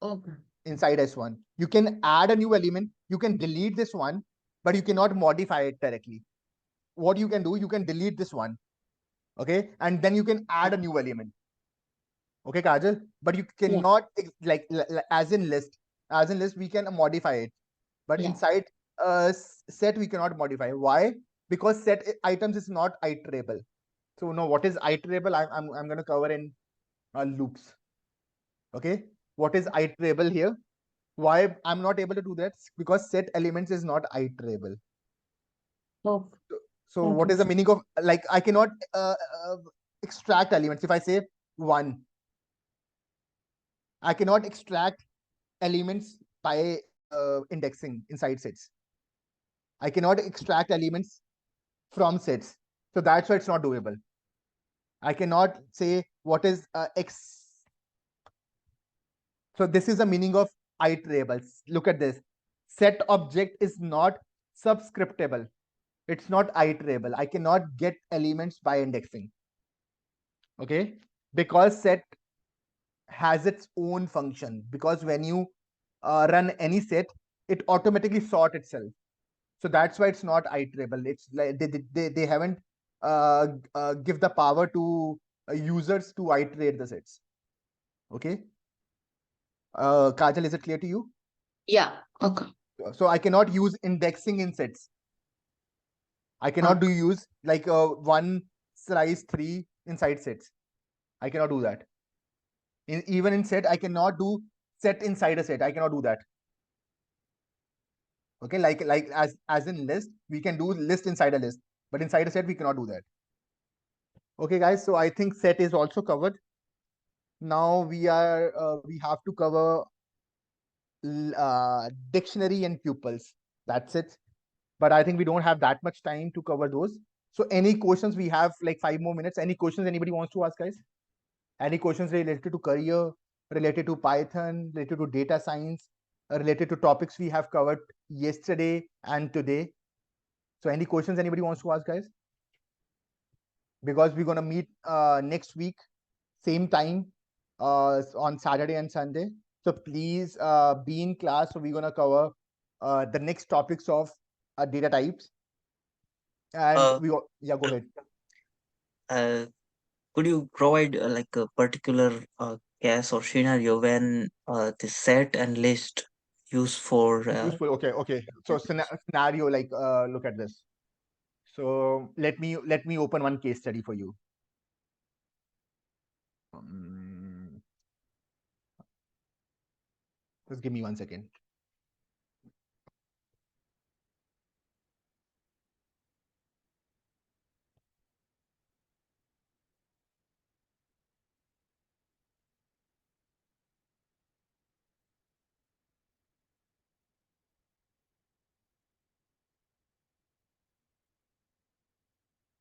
Okay. inside S1. You can add a new element. You can delete this one, but you cannot modify it directly. What you can do, you can delete this one. Okay. And then you can add a new element. Okay, Kajal. But you cannot as in list. As in list, we can modify it. But Yeah. inside set, we cannot modify. Why? Because set items is not iterable. So no, what is iterable? I'm gonna cover in loops. Okay, what is iterable here? Why I'm not able to do that? Because set elements is not iterable. Oh, So what okay. is the meaning of, like, I cannot extract elements? If I say 1, I cannot extract elements by indexing inside sets. I cannot extract elements from sets. So that's why it's not doable. I cannot say what is X. So this is the meaning of iterables. Look at this. Set object is not subscriptable. It's not iterable. I cannot get elements by indexing. Okay. Because set has its own function. Because when you run any set, it automatically sort itself. So that's why it's not iterable. It's like they haven't give the power to users to iterate the sets. Okay. Kajal, is it clear to you? Yeah. Okay. So I cannot use indexing in sets. I cannot use like 1 slice 3 inside sets. I cannot do that. Even in set, I cannot do set inside a set. I cannot do that. Okay, like as in list, we can do list inside a list, but inside a set we cannot do that. Okay, guys. So I think set is also covered. Now we have to cover dictionary and pupils. That's it. But I think we don't have that much time to cover those. So any questions? We have like 5 more minutes. Any questions anybody wants to ask, guys? Any questions related to career, related to Python, related to data science, related to topics we have covered yesterday and today? So any questions anybody wants to ask, guys? Because we're gonna meet next week, same time, on Saturday and Sunday. So please be in class. So we're gonna cover the next topics of data types. And yeah, go ahead. Could you provide like a particular case or scenario when the set and list used for Useful. Okay. So scenario, like look at this. So let me open one case study for you. Just give me 1 second.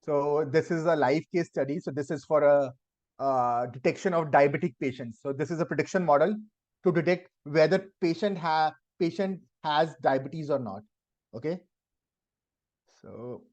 So this is a live case study. So this is for a detection of diabetic patients. So this is a prediction model to detect whether patient has diabetes or not. Okay. So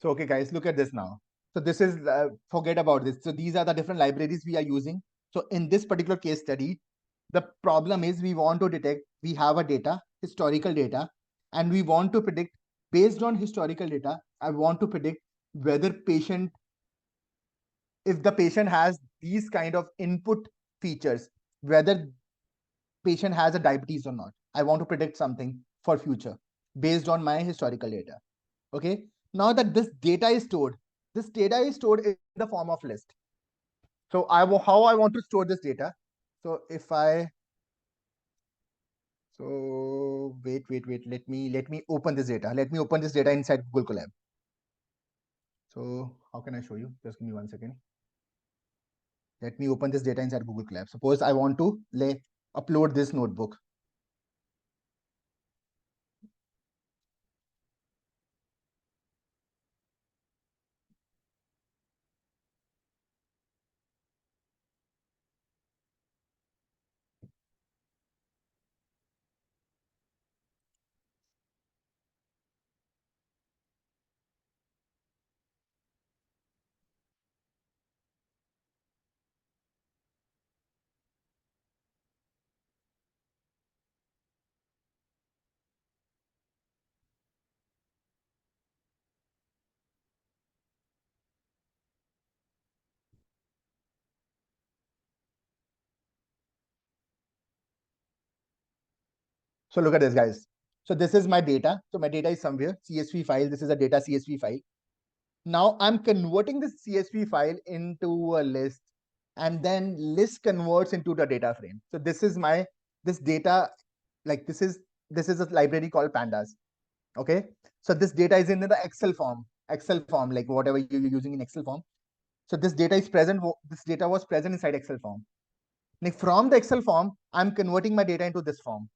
So, okay, guys, look at this now. So this is, forget about this. So these are the different libraries we are using. So in this particular case study, the problem is we want to detect, we have a data, historical data, and we want to predict based on historical data, I want to predict whether if the patient has these kind of input features, whether patient has a diabetes or not. I want to predict something for future based on my historical data. Okay. Now that this data is stored in the form of list. So how I want to store this data. So if I, so wait, let me open this data. Let me open this data inside Google Colab. So how can I show you? Just give me 1 second. Let me open this data inside Google Colab. Suppose I want to upload this notebook. So look at this, guys. So this is my data. So my data is somewhere, CSV file. This is a data CSV file. Now I'm converting this CSV file into a list, and then list converts into the data frame. So this is this data, like this is a library called pandas. Okay. So this data is in the Excel form, like whatever you're using in Excel form. So this data is present. This data was present inside Excel form. Now from the Excel form, I'm converting my data into this form.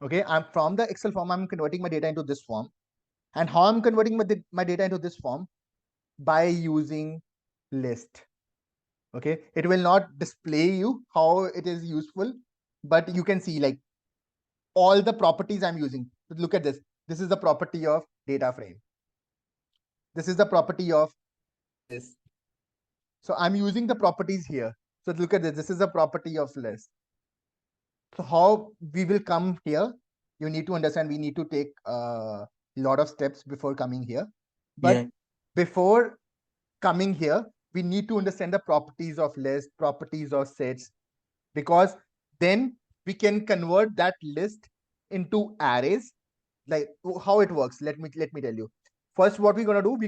Okay, I'm from the Excel form, I'm converting my data into this form. And how I'm converting my data into this form? By using list. Okay, it will not display you how it is useful, but you can see like all the properties I'm using. Look at this. This is the property of data frame. This is the property of list. So I'm using the properties here. So look at this. This is the property of list. So how we will come here, you need to understand, we need to take a lot of steps before coming here. But Yeah. before coming here, we need to understand the properties of list, properties of sets, because then we can convert that list into arrays. Like how it works, let me tell you. First, what we're going to do,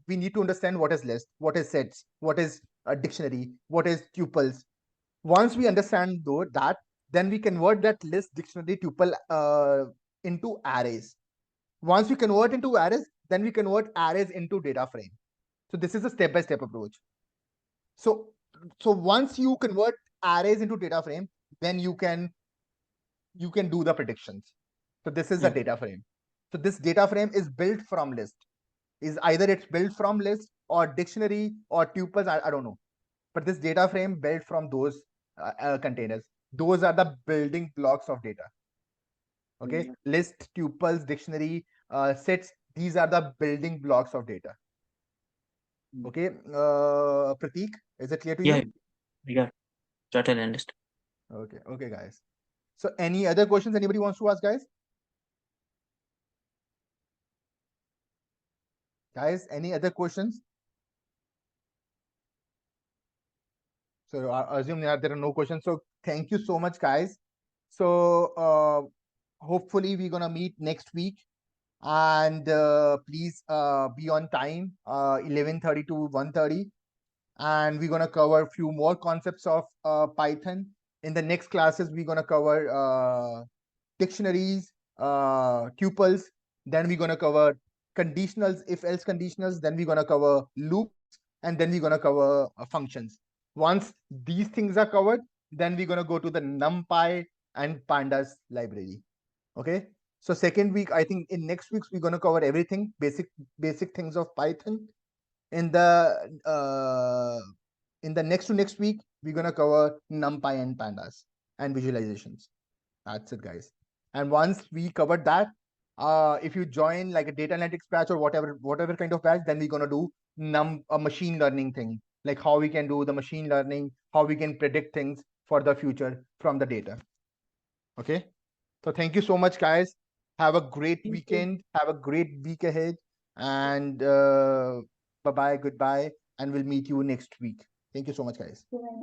we need to understand what is list, what is sets, what is a dictionary, what is tuples. Once we understand that, then we convert that list, dictionary, tuple into arrays. Once we convert into arrays, then we convert arrays into data frame. So this is a step-by-step approach. So once you convert arrays into data frame, then you can do the predictions. So this is a data frame. So this data frame is built from list. Is either it's built from list or dictionary or tuples, I don't know. But this data frame built from those containers. Those are the building blocks of data. Okay, list, tuples, dictionary, sets. These are the building blocks of data. Okay, Prateek, is it clear to you? Yeah, totally understand. Okay, guys. So any other questions anybody wants to ask, guys? Guys, any other questions? So I assume there are no questions. So thank you so much, guys. So hopefully we're gonna meet next week, and please be on time, 11:30 to 1:30, and we're gonna cover a few more concepts of Python. In the next classes, we're gonna cover dictionaries, tuples. Then we're gonna cover conditionals, if-else conditionals. Then we're gonna cover loops, and then we're gonna cover functions. Once these things are covered, then we're gonna go to the NumPy and Pandas library. Okay. So second week, I think in next week's we're gonna cover everything, basic things of Python. In the next to next week, we're gonna cover NumPy and Pandas and visualizations. That's it, guys. And once we covered that, if you join like a data analytics batch or whatever kind of batch, then we're gonna do a machine learning thing, like how we can do the machine learning, how we can predict things for the future from the data. Okay. So thank you so much, guys. Have a great Thank you. weekend. Have a great week ahead. And bye-bye, goodbye. And we'll meet you next week. Thank you so much, guys.